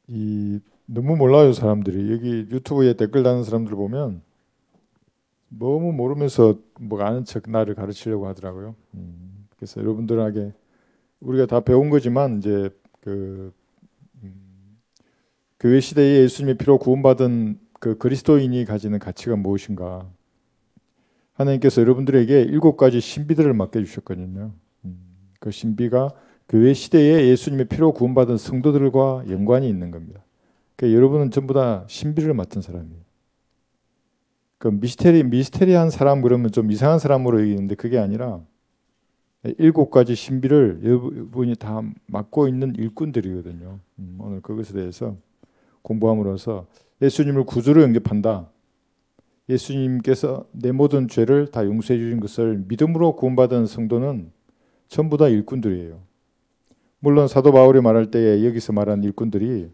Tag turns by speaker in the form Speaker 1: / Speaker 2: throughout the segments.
Speaker 1: 이 너무 몰라요 사람들이. 여기 유튜브에 댓글 다는 사람들 보면 너무 모르면서 뭐 아는 척 나를 가르치려고 하더라고요. 그래서 여러분들에게 우리가 다 배운 거지만 이제 그 음, 교회 시대에 예수님의 피로 구원받은 그 그리스도인이 가지는 가치가 무엇인가? 하나님께서 여러분들에게 7가지 신비들을 맡겨주셨거든요. 음, 그 신비가 교회 시대에 예수님의 피로 구원받은 성도들과 연관이 있는 겁니다. 그러니까 여러분은 전부 다 신비를 맡은 사람이에요. 그 미스테리한 사람 그러면 좀 이상한 사람으로 여기는데 그게 아니라 7가지 신비를 여러분이 다 맡고 있는 일꾼들이거든요. 오늘 그것에 대해서 공부함으로써 예수님을 구주로 영접한다. 예수님께서 내 모든 죄를 다 용서해 주신 것을 믿음으로 구원받은 성도는 전부 다 일꾼들이에요. 물론 사도 바울이 말할 때에 여기서 말한 일꾼들이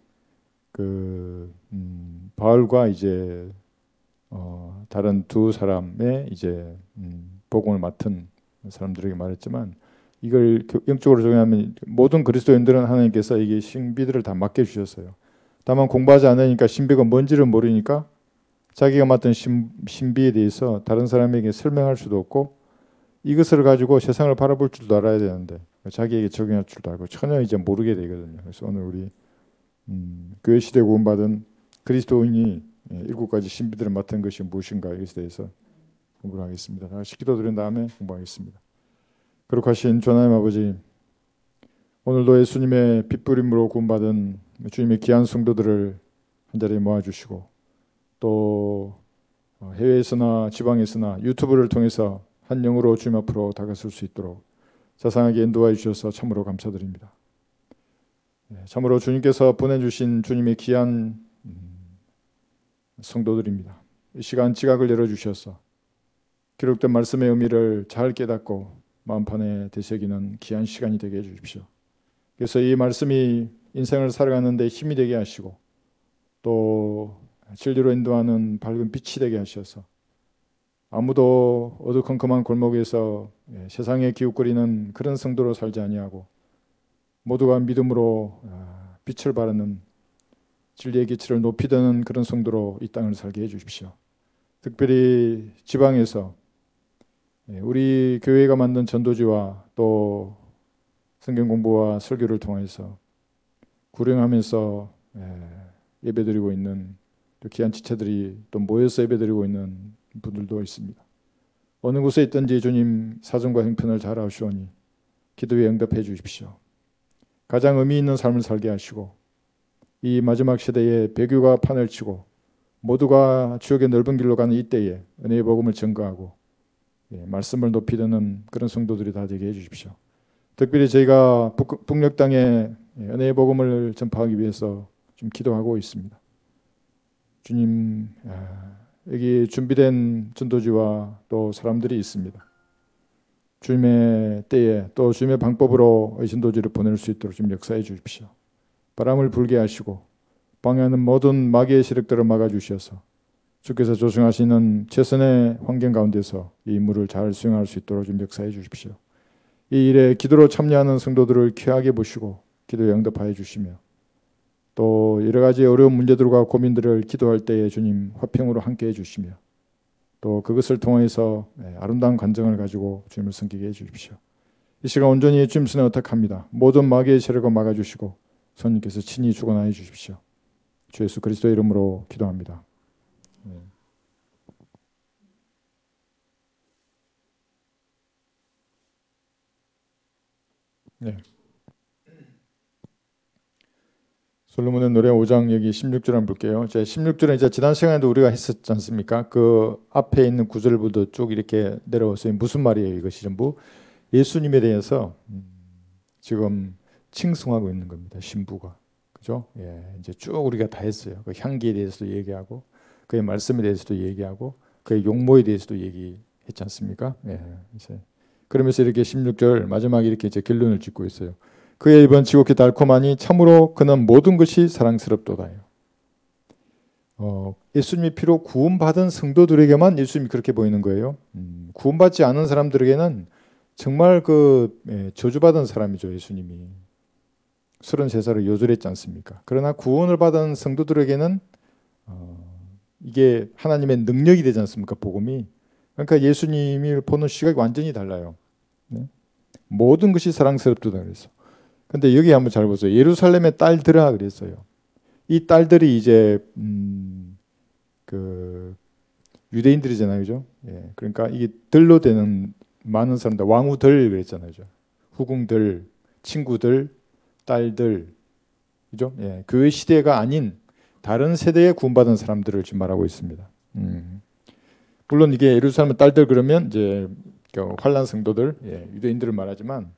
Speaker 1: 바울과 이제 다른 두 사람의 이제 복음을 맡은 사람들에게 말했지만 이걸 영적으로 정의하면 모든 그리스도인들은 하나님께서 이게 신비들을 다 맡겨 주셨어요. 다만 공부하지 않으니까 신비가 뭔지를 모르니까 자기가 맡은 신비에 대해서 다른 사람에게 설명할 수도 없고 이것을 가지고 세상을 바라볼 줄도 알아야 되는데 자기에게 적용할 줄도 알고 전혀 이제 모르게 되거든요. 그래서 오늘 우리 교회 시대 구원받은 그리스도인이 7가지 신비들을 맡은 것이 무엇인가 이것에 대해서 공부를 하겠습니다. 다시 기도드린 다음에 공부하겠습니다. 거룩하신 주 하나님 아버지, 오늘도 예수님의 빛부림으로 구원받은 주님의 귀한 성도들을 한자리에 모아주시고 또 해외에서나 지방에서나 유튜브를 통해서 한 영으로 주님 앞으로 다가설 수 있도록 자상하게 인도하여 주셔서 참으로 감사드립니다. 참으로 주님께서 보내주신 주님의 귀한 성도들입니다. 이 시간 지각을 열어주셔서 기록된 말씀의 의미를 잘 깨닫고 마음판에 되새기는 귀한 시간이 되게 해주십시오. 그래서 이 말씀이 인생을 살아가는 데 힘이 되게 하시고 또 진리로 인도하는 밝은 빛이 되게 하셔서 아무도 어두컴컴한 골목에서 세상에 기웃거리는 그런 성도로 살지 아니하고 모두가 믿음으로 빛을 발하는 진리의 기치를 높이 드는 그런 성도로 이 땅을 살게 해주십시오. 특별히 지방에서 우리 교회가 만든 전도지와 또 성경 공부와 설교를 통해서 구령하면서 예배드리고 있는 또 귀한 지체들이 또 모여서 예배드리고 있는 분들도 있습니다. 어느 곳에 있든지 주님 사정과 형편을 잘 아시오니 기도에 응답해 주십시오. 가장 의미 있는 삶을 살게 하시고 이 마지막 시대에 배교가 판을 치고 모두가 지옥의 넓은 길로 가는 이때에 은혜의 복음을 전가하고 말씀을 높이 드는 그런 성도들이 다 되게 해주십시오. 특별히 저희가 북녘 땅에 은혜의 복음을 전파하기 위해서 좀 기도하고 있습니다. 주님, 여기 준비된 전도지와 또 사람들이 있습니다. 주님의 때에 또 주님의 방법으로 이 전도지를 보낼 수 있도록 좀 역사해 주십시오. 바람을 불게 하시고 방해하는 모든 마귀의 세력들을 막아주셔서 주께서 조성하시는 최선의 환경 가운데서 이 임무를 잘 수행할 수 있도록 좀 역사해 주십시오. 이 일에 기도로 참여하는 성도들을 귀하게 보시고 기도에 응답하여 주시며 또 여러 가지 어려운 문제들과 고민들을 기도할 때에 주님 화평으로 함께 해주시며 또 그것을 통해서 아름다운 간증을 가지고 주님을 섬기게 해주십시오. 이 시간 온전히 주님 손에 의탁합니다. 모든 마귀의 세력을 막아주시고 성령께서 친히 주관하여 주십시오. 주 예수 그리스도의 이름으로 기도합니다. 네. 솔로몬의 노래 5장 여기 16절 한번 볼게요. 16절은 이제 지난 시간에도 우리가 했었지 않습니까? 그 앞에 있는 구절부터 쭉 이렇게 내려와서 무슨 말이에요? 이것이 전부 예수님에 대해서 지금 칭송하고 있는 겁니다. 신부가. 그죠? 이제 쭉 우리가 다 했어요. 그 향기에 대해서도 얘기하고 그의 말씀에 대해서도 얘기하고 그의 용모에 대해서도 얘기했지 않습니까? 이제 그러면서 이렇게 16절 마지막에 이렇게 이제 결론을 짓고 있어요. 그의 입은 지극히 달콤하니 참으로 그는 모든 것이 사랑스럽도다요. 예수님의 피로 구원받은 성도들에게만 예수님이 그렇게 보이는 거예요. 구원받지 않은 사람들에게는 정말 저주받은 사람이죠, 예수님이. 33살을 요절했지 않습니까? 그러나 구원을 받은 성도들에게는 이게 하나님의 능력이 되지 않습니까? 복음이. 그러니까 예수님을 보는 시각이 완전히 달라요. 네? 모든 것이 사랑스럽다 그랬어. 근데 여기 한번 잘 보세요. 예루살렘의 딸들아 그랬어요. 이 딸들이 이제 그 유대인들이잖아요, 그죠? 예, 그러니까 이게 들로 되는 많은 사람들, 왕후들 그랬잖아요, 그죠? 후궁들, 친구들, 딸들, 그죠? 예, 교회 시대가 아닌 다른 세대에 구원받은 사람들을 지금 말하고 있습니다. 물론 이게 예루살렘 딸들 그러면 이제 환란 성도들, 예, 유대인들을 말하지만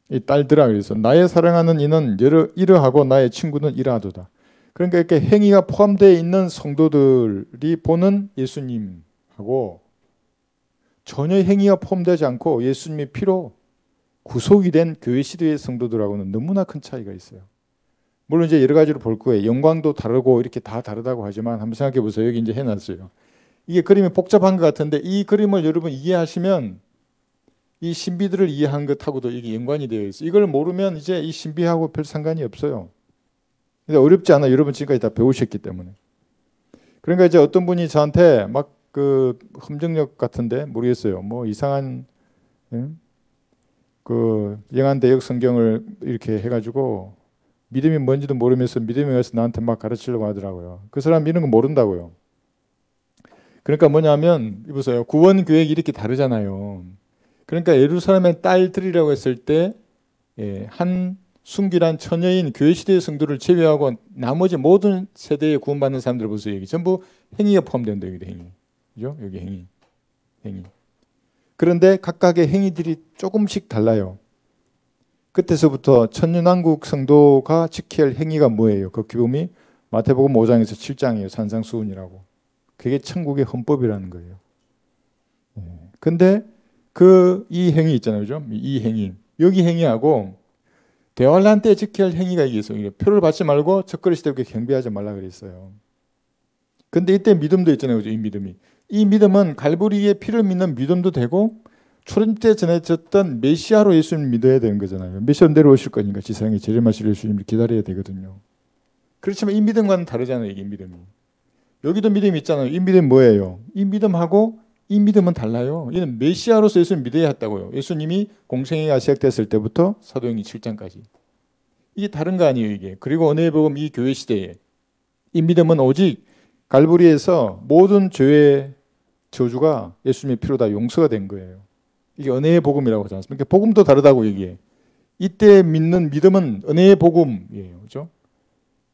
Speaker 1: 이 딸들아 그래서 나의 사랑하는 이는 이러하고 나의 친구는 이러하도다. 그러니까 이렇게 행위가 포함되어 있는 성도들이 보는 예수님하고 전혀 행위가 포함되지 않고 예수님의 피로 구속이 된 교회 시대의 성도들하고는 너무나 큰 차이가 있어요. 물론 이제 여러 가지로 볼 거예요. 영광도 다르고 이렇게 다 다르다고 하지만 한번 생각해 보세요. 여기 이제 해놨어요. 이게 그림이 복잡한 것 같은데 이 그림을 여러분 이해하시면 이 신비들을 이해한 것하고도 이게 연관이 되어 있어요. 이걸 모르면 이제 이 신비하고 별 상관이 없어요. 근데 어렵지 않아. 여러분 지금까지 다 배우셨기 때문에. 그러니까 이제 어떤 분이 저한테 막 그 험정력 같은데 모르겠어요. 뭐 이상한 그 영한대역 성경을 이렇게 해가지고 믿음이 뭔지도 모르면서 믿음에 의해서 나한테 막 가르치려고 하더라고요. 그 사람 이런 거 모른다고요. 그러니까 뭐냐면 보세요. 구원 계획이 이렇게 다르잖아요. 그러니까 예루살렘의 딸들이라고 했을 때 한 순결한 처녀인 교회 시대의 성도를 제외하고 나머지 모든 세대에 구원받는 사람들 보세요. 여기 전부 행위가 포함된다. 여기도 행위. 그죠? 여기 행위. 그런데 각각의 행위들이 조금씩 달라요. 그때서부터 천년왕국 성도가 지켜야 할 행위가 뭐예요? 그 기쁨이 마태복음 5장에서 7장이에요. 산상수훈이라고. 그게 천국의 헌법이라는 거예요. 근데 이 행위 있잖아요. 그죠? 이 행위. 여기 행위하고 대환란 때 지켜야 할 행위가 이게 있어요. 표를 받지 말고 적그리스 때문에 경배하지 말라 그랬어요. 근데 이때 믿음도 있잖아요. 그죠? 이 믿음이. 이 믿음은 갈보리의 피를 믿는 믿음도 되고 초림 때 전해졌던 메시아로 예수님을 믿어야 되는 거잖아요. 메시아로 내려오실 거니까 지상에 재림하실 예수님을 기다려야 되거든요. 그렇지만 이 믿음과는 다르잖아요. 이게 믿음이. 여기도 믿음이 있잖아요. 이 믿음이 뭐예요? 이 믿음하고 이 믿음은 달라요. 이는 메시아로서 예수님을 믿어야 했다고요. 예수님이 공생애가 시작됐을 때부터 사도행전 7장까지. 이게 다른 거 아니에요. 이게. 그리고 은혜의 복음 이 교회 시대에 이 믿음은 오직 갈보리에서 모든 죄의 저주가 예수님의 피로 다 용서가 된 거예요. 이게 은혜의 복음이라고 하지 않습니까? 복음도 다르다고 얘기해. 이때 믿는 믿음은 은혜의 복음이에요. 그렇죠?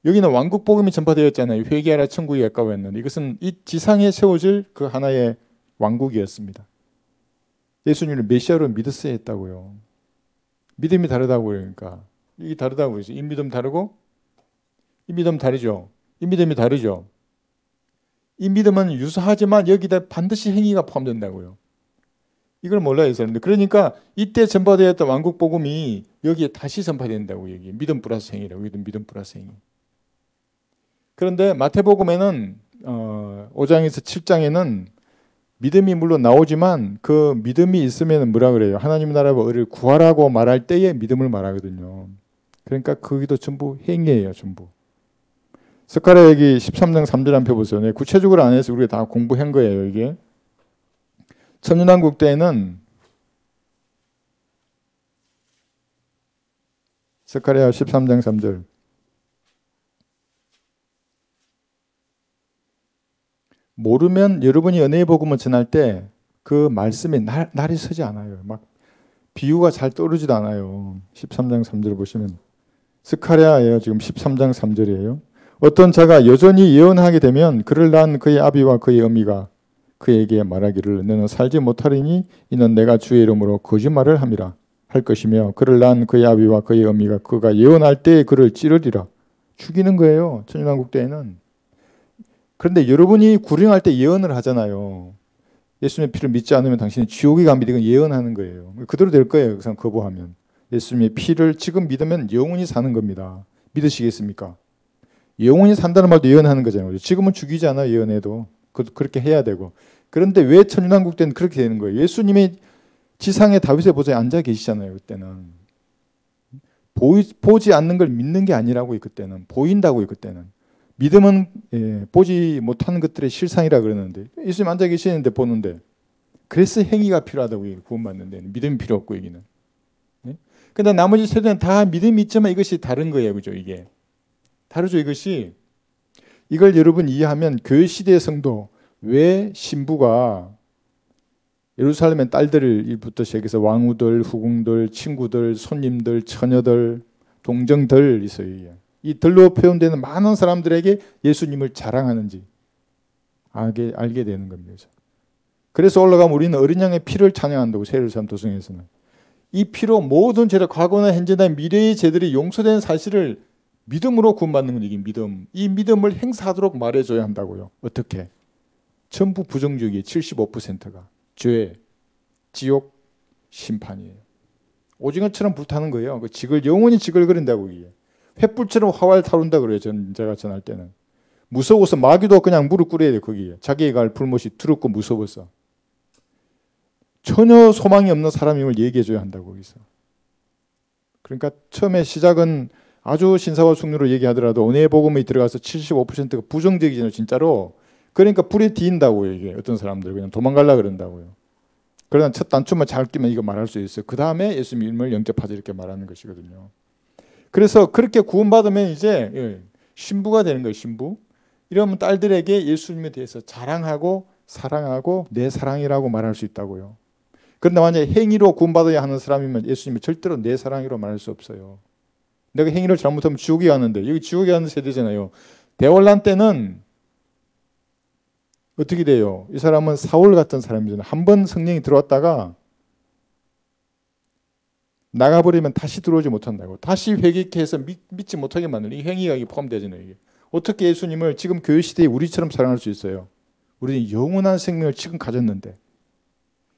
Speaker 1: 여기는 왕국 복음이 전파되었잖아요. 회개하라 천국이 가까워했는데 이것은 이 지상에 세워질 그 하나의 왕국이었습니다. 예수님을 메시아로 믿었어야 했다고요. 믿음이 다르다고 그러니까. 이게 다르다고 그러죠. 이 믿음 다르고 이 믿음 다르죠. 이 믿음이 다르죠. 이 믿음은 유사하지만 여기다 반드시 행위가 포함된다고요. 이걸 몰라요, 사람들. 그러니까 이때 전파되었던 왕국 복음이 여기에 다시 전파된다고 얘기해요. 믿음 플러스 행위라고. 여기도 믿음 플러스 행위. 그런데 마태복음에는 5장에서 7장에는 믿음이 물론 나오지만 그 믿음이 있으면 뭐라 그래요? 하나님 나라를 구하라고 말할 때에 믿음을 말하거든요. 그러니까 거기도 전부 행위예요, 전부. 스가랴 여기 13장 3절 한번 펴보세요. 네, 구체적으로 안 해서 우리가 다 공부한 거예요, 이게. 천년왕국 때에는 스가랴 13장 3절. 모르면 여러분이 은혜의 복음을 전할 때 그 말씀에 날이 서지 않아요. 막 비유가 잘 떠오르지도 않아요. 13장 3절 보시면 스가랴예요. 지금 13장 3절이에요. 어떤 자가 여전히 예언하게 되면 그를 낳은 그의 아비와 그의 어미가 그에게 말하기를 너는 살지 못하리니 이는 내가 주의 이름으로 거짓말을 함이라 할 것이며 그를 낳은 그의 아비와 그의 어미가 그가 예언할 때에 그를 찌르리라. 죽이는 거예요. 천년왕국 때에는. 그런데 여러분이 구령할 때 예언을 하잖아요. 예수님의 피를 믿지 않으면 당신이 지옥에 갑니다. 이건 예언하는 거예요. 그대로 될 거예요. 그냥 거부하면. 예수님의 피를 지금 믿으면 영원히 사는 겁니다. 믿으시겠습니까? 영원히 산다는 말도 예언하는 거잖아요. 지금은 죽이지 않아요. 예언해도. 그렇게 해야 되고. 그런데 왜 천년왕국 때는 그렇게 되는 거예요? 예수님이 지상의 다윗의 보좌에 앉아 계시잖아요. 그때는. 보지 않는 걸 믿는 게 아니라고요. 그때는 보인다고요. 그때는 믿음은 보지 못하는 것들의 실상이라 그러는데 예수님 앉아 계시는데 보는데 그래서 행위가 필요하다고 구원받는데 믿음이 필요 없고 여기는. 근데 나머지 세대는 다 믿음이 있지만 이것이 다른 거예요. 그죠? 이게 다르죠. 이것이 이걸 여러분 이해하면 교회 시대의 성도 왜 신부가 예루살렘의 딸들부터 시작해서 왕후들, 후궁들, 친구들, 손님들, 처녀들, 동정들 있어요. 이 들로 표현되는 많은 사람들에게 예수님을 자랑하는지 알게 되는 겁니다. 그래서 올라가면 우리는 어린 양의 피를 찬양한다고 세례산 도성에서는 이 피로 모든 죄를 과거나 현재나 미래의 죄들이 용서된 사실을 믿음으로 구원받는 건 이게 믿음. 이 믿음을 행사하도록 말해줘야 한다고요. 어떻게? 전부 부정적이에요. 75%가. 죄, 지옥, 심판이에요. 오징어처럼 불타는 거예요. 그 영원히 지글거린다고 이게. 횃불처럼 화활 타른다 그래요. 제가 전할 때는. 무서워서 마귀도 그냥 무릎 꿇어야 돼요. 거기에. 자기가 갈 불못이 두렵고 무서워서. 전혀 소망이 없는 사람임을 얘기해줘야 한다고 여기서. 그러니까 처음에 시작은 아주 신사와 숙녀로 얘기하더라도 은혜의 복음이 들어가서 75%가 부정적이잖아요. 진짜로. 그러니까 불에 뒤인다고요. 이게 어떤 사람들 그냥 도망가려고 그런다고요. 그러나 첫 단추만 잘 끼면 이거 말할 수 있어요. 그 다음에 예수님을 영접하자 이렇게 말하는 것이거든요. 그래서 그렇게 구원받으면 이제 신부가 되는 거예요. 신부. 이러면 딸들에게 예수님에 대해서 자랑하고 사랑하고 내 사랑이라고 말할 수 있다고요. 그런데 만약에 행위로 구원받아야 하는 사람이면 예수님이 절대로 내 사랑이라고 말할 수 없어요. 내가 행위를 잘못하면 지옥에 가는데 여기 지옥에 가는 세대잖아요. 대환란 때는 어떻게 돼요? 이 사람은 사울 같은 사람이잖아요. 한 번 성령이 들어왔다가 나가버리면 다시 들어오지 못한다고. 다시 회개해서 믿지 못하게 만드는 이 행위가 포함되잖아요. 이게. 어떻게 예수님을 지금 교회 시대에 우리처럼 사랑할 수 있어요? 우리는 영원한 생명을 지금 가졌는데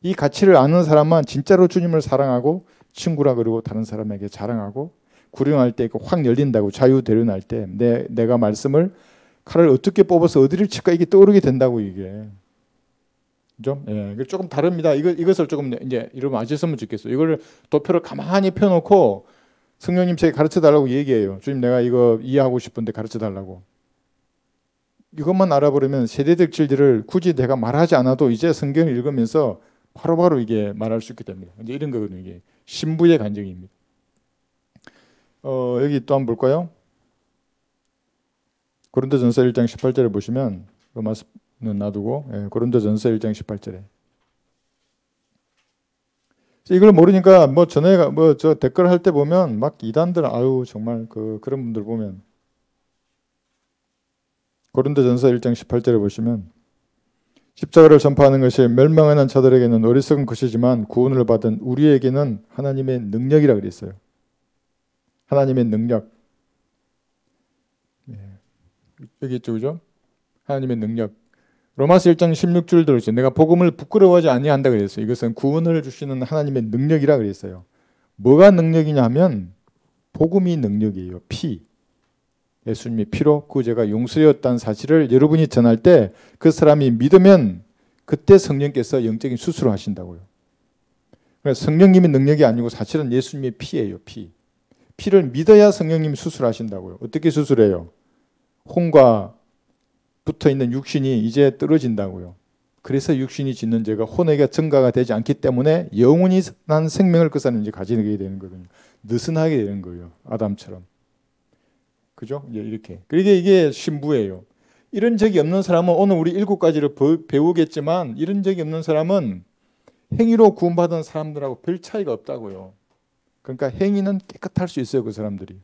Speaker 1: 이 가치를 아는 사람만 진짜로 주님을 사랑하고 친구라 그러고 다른 사람에게 자랑하고 구령할 때 확 열린다고 자유 대련할 때 내가 말씀을 칼을 어떻게 뽑아서 어디를 칠까 이게 떠오르게 된다고 이게 좀 조금 다릅니다. 이것을 조금 이제 여러분 아셨으면 좋겠어요. 이걸 도표를 가만히 펴놓고 성령님 제게 가르쳐 달라고 얘기해요. 주님 내가 이거 이해하고 싶은데 가르쳐 달라고. 이것만 알아버리면 세대적 진리를 굳이 내가 말하지 않아도 이제 성경을 읽으면서 바로바로 이게 말할 수 있게 됩니다. 이제 이런 거거든요. 이게 신부의 간증입니다. 여기 또 한번 볼까요? 고린도전서 1장 18절에 보시면 로마서는 놔두고 고린도전서 1장 18절에 이걸 모르니까 뭐 전에 뭐 저 댓글 할 때 보면 막 이단들 아유 정말 그런 분들 보면 고린도전서 1장 18절에 보시면 십자가를 전파하는 것이 멸망하는 자들에게는 어리석은 것이지만 구원을 받은 우리에게는 하나님의 능력이라 그랬어요. 하나님의 능력. 여기 있죠, 그죠? 하나님의 능력. 로마서 1장 16절 들었죠. 내가 복음을 부끄러워하지 아니한다 그랬어요. 이것은 구원을 주시는 하나님의 능력이라 그랬어요. 뭐가 능력이냐 하면 복음이 능력이에요. 피. 예수님의 피로 그 죄가 용서되었다는 사실을 여러분이 전할 때 그 사람이 믿으면 그때 성령께서 영적인 수술을 하신다고요. 그래서 성령님의 능력이 아니고 사실은 예수님의 피예요. 피. 피를 믿어야 성령님이 수술하신다고요. 어떻게 수술해요? 혼과 붙어있는 육신이 이제 떨어진다고요. 그래서 육신이 짓는 죄가 혼에게 증가가 되지 않기 때문에 영원히 난 생명을 그 사람이 이제 가지게 되는 거거든요. 느슨하게 되는 거예요. 아담처럼. 그죠? 이렇게. 그러게 이게 신부예요. 이런 적이 없는 사람은 오늘 우리 7가지를 배우겠지만 이런 적이 없는 사람은 행위로 구원받은 사람들하고 별 차이가 없다고요. 그러니까 행위는 깨끗할 수 있어요. 그 사람들이.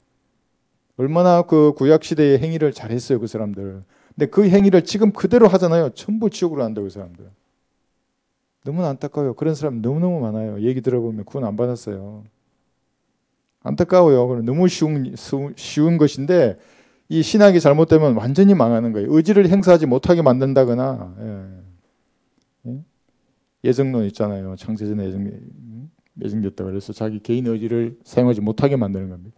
Speaker 1: 얼마나 그 구약시대의 행위를 잘했어요. 그 사람들. 근데 그 행위를 지금 그대로 하잖아요. 전부 지옥으로 간다고 그 사람들. 너무나 안타까워요. 그런 사람 너무너무 많아요. 얘기 들어보면 구원 안 받았어요. 안타까워요. 너무 쉬운 것인데 이 신학이 잘못되면 완전히 망하는 거예요. 의지를 행사하지 못하게 만든다거나 예정론 있잖아요. 창세전에 예정됐다고 그래서 자기 개인 의지를 사용하지 못하게 만드는 겁니다.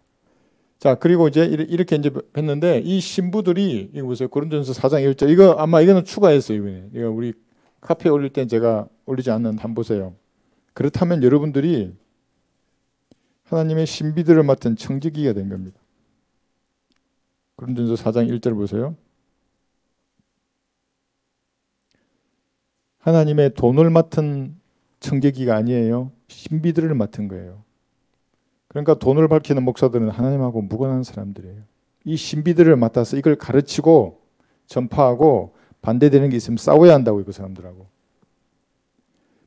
Speaker 1: 자 그리고 이제 이렇게 이제 했는데 이 신부들이 이거 보세요. 고린도전서 4장 1절 이거 아마 이거는 추가했어요. 이번에 이거 우리 카페에 올릴 땐 제가 올리지 않는 한번 보세요. 그렇다면 여러분들이 하나님의 신비들을 맡은 청지기가 된 겁니다. 고린도전서 4장 1절 보세요. 하나님의 돈을 맡은 청지기가 아니에요. 신비들을 맡은 거예요. 그러니까 돈을 밝히는 목사들은 하나님하고 무관한 사람들이에요. 이 신비들을 맡아서 이걸 가르치고 전파하고 반대되는 게 있으면 싸워야 한다고 그 사람들하고.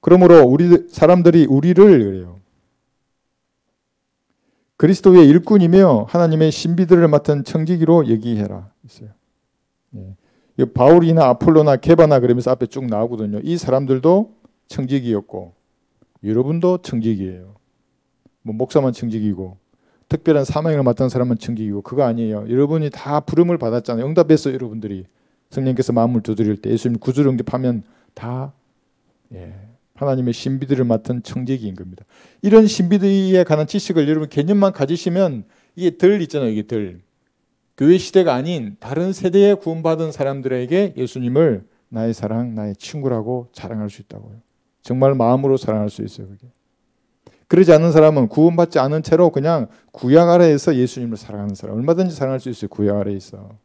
Speaker 1: 그러므로 우리 사람들이 우리를 그래요. 그리스도의 일꾼이며 하나님의 신비들을 맡은 청지기로 얘기해라 있어요. 예. 바울이나 아폴로나 게바나 그러면서 앞에 쭉 나오거든요. 이 사람들도 청지기였고 여러분도 청지기예요. 뭐 목사만 청지기고 특별한 사명을 맡은 사람은 청지기고 그거 아니에요. 여러분이 다 부름을 받았잖아요. 응답했어요. 여러분들이 성령께서 마음을 두드릴 때 예수님 구주를 응답하면 다 하나님의 신비들을 맡은 청지기인 겁니다. 이런 신비들에 관한 지식을 여러분 개념만 가지시면 이게 덜 있잖아요. 이게 덜. 교회 시대가 아닌 다른 세대에 구원받은 사람들에게 예수님을 나의 사랑, 나의 친구라고 자랑할 수 있다고요. 정말 마음으로 사랑할 수 있어요. 그게. 그러지 않는 사람은 구원받지 않은 채로 그냥 구약 아래에서 예수님을 사랑하는 사람 얼마든지 사랑할 수 있어요. 구약 아래에 있어.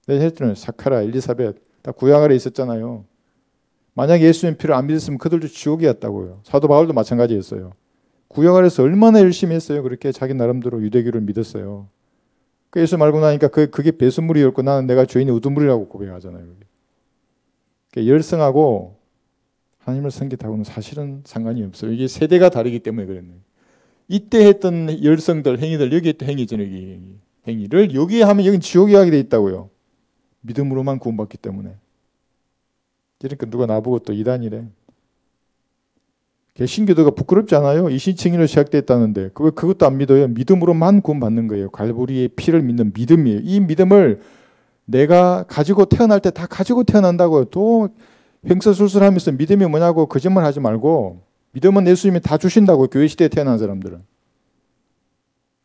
Speaker 1: 내가 했잖아요. 사카라, 엘리사벳 다 구약 아래에 있었잖아요. 만약에 예수님 피를 안 믿었으면 그들도 지옥이었다고요. 사도 바울도 마찬가지였어요. 구약 아래에서 얼마나 열심히 했어요. 그렇게 자기 나름대로 유대교를 믿었어요. 그 예수 말고 나니까 그게 배수물이었고 나는 내가 죄인이 우두물이라고 고백하잖아요. 열성하고 하나님을 섬기다고는 사실은 상관이 없어요. 이게 세대가 다르기 때문에 그랬네요. 이때 했던 열성들, 행위들, 여기 했던 행위잖아요. 여기 행위를 여기에 하면 여기는 지옥이 하게 돼 있다고요. 믿음으로만 구원받기 때문에. 그러니까 누가 나보고 또 이단이래. 개신교도가 부끄럽지 않아요? 이신칭의로 시작됐다는데 그것도 안 믿어요. 믿음으로만 구원받는 거예요. 갈보리의 피를 믿는 믿음이에요. 이 믿음을 내가 가지고 태어날 때 다 가지고 태어난다고요. 또 횡설수설하면서 믿음이 뭐냐고 거짓말 하지 말고 믿음은 예수님이 다 주신다고. 교회 시대에 태어난 사람들은.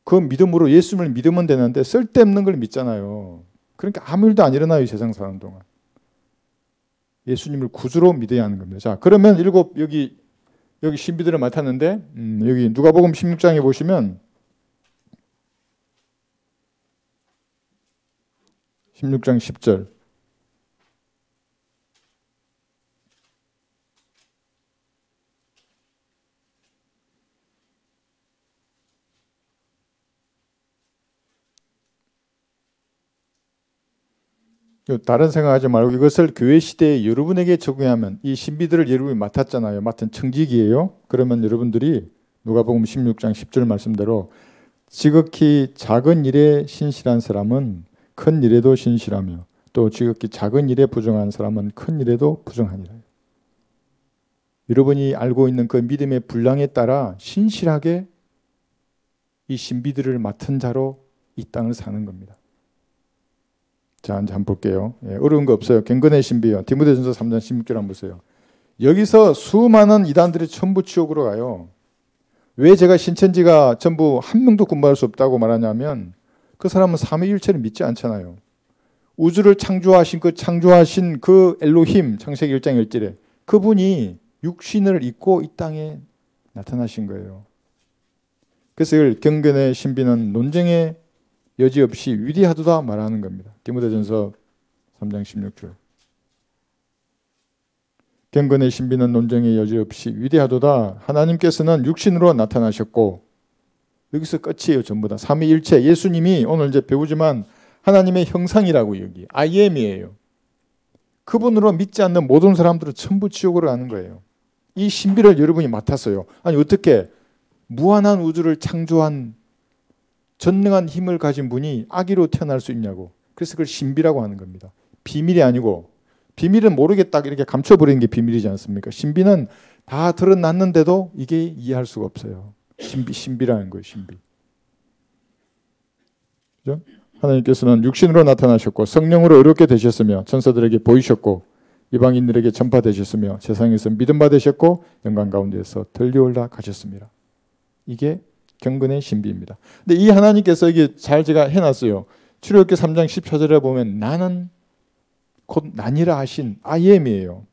Speaker 1: 그 믿음으로 예수님을 믿으면 되는데 쓸데없는 걸 믿잖아요. 그러니까 아무 일도 안 일어나요. 이 세상 사는 동안. 예수님을 구주로 믿어야 하는 겁니다. 자, 그러면 여기 신비들을 맡았는데 여기 누가복음 16장에 보시면 16장 10절 다른 생각하지 말고 이것을 교회 시대에 여러분에게 적용하면 이 신비들을 여러분이 맡았잖아요. 맡은 청지기예요. 그러면 여러분들이 누가복음 16장 10절 말씀대로 지극히 작은 일에 신실한 사람은 큰 일에도 신실하며 또 지극히 작은 일에 부정한 사람은 큰 일에도 부정하니라. 여러분이 알고 있는 그 믿음의 분량에 따라 신실하게 이 신비들을 맡은 자로 이 땅을 사는 겁니다. 자, 이제 한번 볼게요. 어려운 거 없어요. 경건의 신비요. 디모데전서 3장 16절 한번 보세요. 여기서 수많은 이단들이 전부 지옥으로 가요. 왜 제가 신천지가 전부 한 명도 구원받을 수 없다고 말하냐면 그 사람은 삼위일체를 믿지 않잖아요. 우주를 창조하신 그 엘로힘 창세기 1장 1절에 그분이 육신을 입고 이 땅에 나타나신 거예요. 그래서 이걸 경건의 신비는 논쟁의 여지없이 위대하도다 말하는 겁니다. 디모데전서 3장 16절. 경건의 신비는 논쟁의 여지없이 위대하도다. 하나님께서는 육신으로 나타나셨고 여기서 끝이에요. 전부 다. 삼위일체. 예수님이 오늘 이제 배우지만 하나님의 형상이라고 여기 I am이에요. 그분으로 믿지 않는 모든 사람들은 전부 지옥으로 가는 거예요. 이 신비를 여러분이 맡았어요. 아니 어떻게 무한한 우주를 창조한 전능한 힘을 가진 분이 아기로 태어날 수 있냐고. 그래서 그걸 신비라고 하는 겁니다. 비밀이 아니고 비밀은 모르겠다 이렇게 감춰버리는 게 비밀이지 않습니까? 신비는 다 드러났는데도 이게 이해할 수가 없어요. 신비라는 거예요. 신비. 그죠? 하나님께서는 육신으로 나타나셨고 성령으로 의롭게 되셨으며 천사들에게 보이셨고 이방인들에게 전파되셨으며 세상에서 믿음 받으셨고 영광 가운데서 들려올라 가셨습니다. 이게 경건의 신비입니다. 근데 이 하나님께서 이게 잘 제가 해놨어요. 출애굽기 3장 14절에 보면 나는 곧 나니라 하신 I am이에요.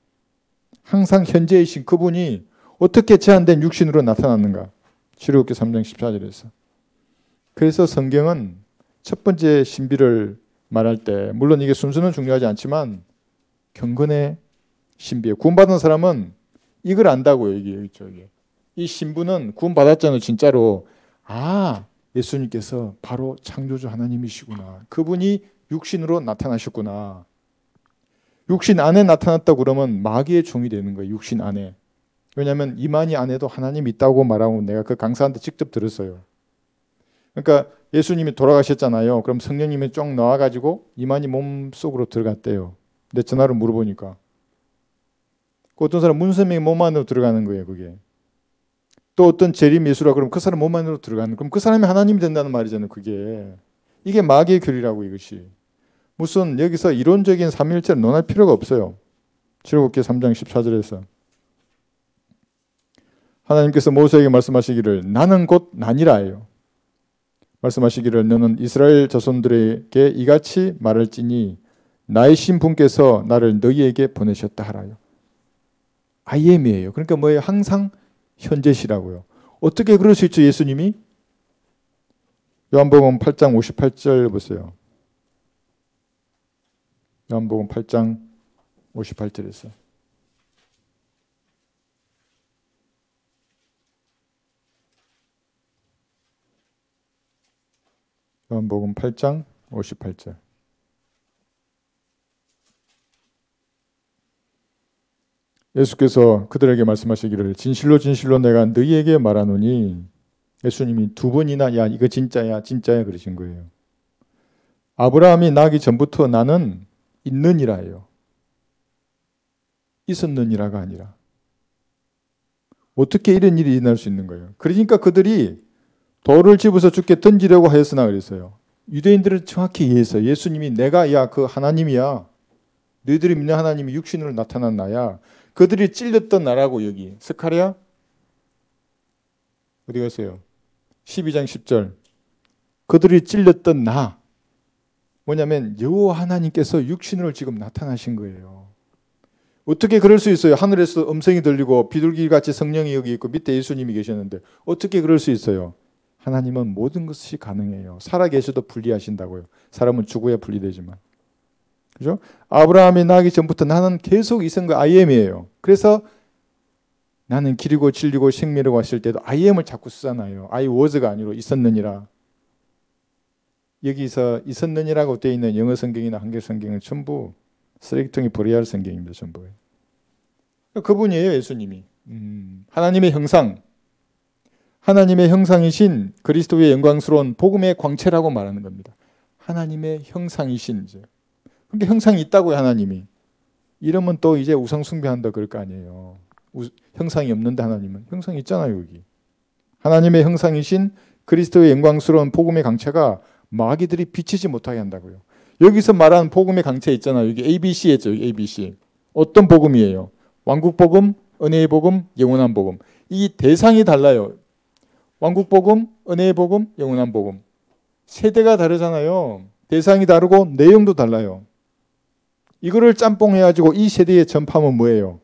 Speaker 1: 항상 현재이신 그분이 어떻게 제한된 육신으로 나타났는가? 출애굽기 3장 14절에서. 그래서 성경은 첫 번째 신비를 말할 때 물론 이게 순서는 중요하지 않지만 경건의 신비예요. 구원받은 사람은 이걸 안다고요. 이게. 이 신부는 구원받았잖아요. 진짜로. 아, 예수님께서 바로 창조주 하나님이시구나. 그분이 육신으로 나타나셨구나. 육신 안에 나타났다고 그러면 마귀의 종이 되는 거예요. 육신 안에. 왜냐하면 이만희 안에도 하나님이 있다고 말하고 내가 그 강사한테 직접 들었어요. 그러니까 예수님이 돌아가셨잖아요. 그럼 성령님이 쭉 나와가지고 이만희 몸 속으로 들어갔대요. 내 전화로 물어보니까. 어떤 사람 문선명이 몸 안으로 들어가는 거예요. 그게. 또 어떤 재림 예수라 그러면 그 사람 몸 안으로 들어가는. 그럼 그 사람이 하나님이 된다는 말이잖아요. 그게. 이게 마귀의 교리라고 이것이. 무슨 여기서 이론적인 삼위일체를 논할 필요가 없어요. 출애굽기 3장 14절에서 하나님께서 모세에게 말씀하시기를 나는 곧 나니라예요. 말씀하시기를 너는 이스라엘 자손들에게 이같이 말할지니 나의 신 분께서 나를 너희에게 보내셨다 하라요. I am이에요. 그러니까 뭐예요? 항상 현재시라고요. 어떻게 그럴 수 있죠? 예수님이? 요한복음 8장 58절 보세요. 요한복음 8장 58절에서 요한복음 8장 58절 예수께서 그들에게 말씀하시기를 진실로 진실로 내가 너희에게 말하노니 예수님이 두 번이나 야 이거 진짜야 진짜야 그러신 거예요. 아브라함이 나기 전부터 나는 있느니라예요. 있었느니라가 아니라 어떻게 이런 일이 일어날 수 있는 거예요. 그러니까 그들이 돌을 집어서 죽게 던지려고 하였으나 그랬어요. 유대인들은 정확히 이해했어요. 예수님이 내가 야 그 하나님이야. 너희들이 믿는 하나님이 육신으로 나타난 나야. 그들이 찔렸던 나라고 여기 스가랴 어디 가세요? 12장 10절 그들이 찔렸던 나 뭐냐면 여호와 하나님께서 육신으로 지금 나타나신 거예요. 어떻게 그럴 수 있어요? 하늘에서 음성이 들리고 비둘기같이 성령이 여기 있고 밑에 예수님이 계셨는데 어떻게 그럴 수 있어요? 하나님은 모든 것이 가능해요. 살아계셔도 분리하신다고요. 사람은 죽어야 분리되지만. 그죠? 아브라함이 나기 전부터 나는 계속 있은 거 I am이에요. 그래서 나는 길이고 진리고 생명이라고 하실 때도 I am을 자꾸 쓰잖아요. I was가 아니라 있었느니라. 여기서 있었느니라고 되어 있는 영어 성경이나 한글 성경은 전부 쓰레기통에 버려야 할 성경입니다. 전부. 그분이에요. 예수님이. 하나님의 형상. 하나님의 형상이신 그리스도의 영광스러운 복음의 광채라고 말하는 겁니다. 하나님의 형상이신 이제. 그러니까 형상이 있다고요. 하나님이. 이러면 또 이제 우상숭배한다 그럴 거 아니에요. 형상이 없는데 하나님은. 형상이 있잖아요. 여기. 하나님의 형상이신 그리스도의 영광스러운 복음의 강체가 마귀들이 비치지 못하게 한다고요. 여기서 말하는 복음의 강체 있잖아요. 여기 ABC 했죠. 여기 ABC. 어떤 복음이에요? 왕국복음, 은혜의 복음, 영원한 복음. 이 대상이 달라요. 왕국복음, 은혜의 복음, 영원한 복음. 세대가 다르잖아요. 대상이 다르고 내용도 달라요. 이거를 짬뽕해가지고 이 세대에 전파하면 뭐예요?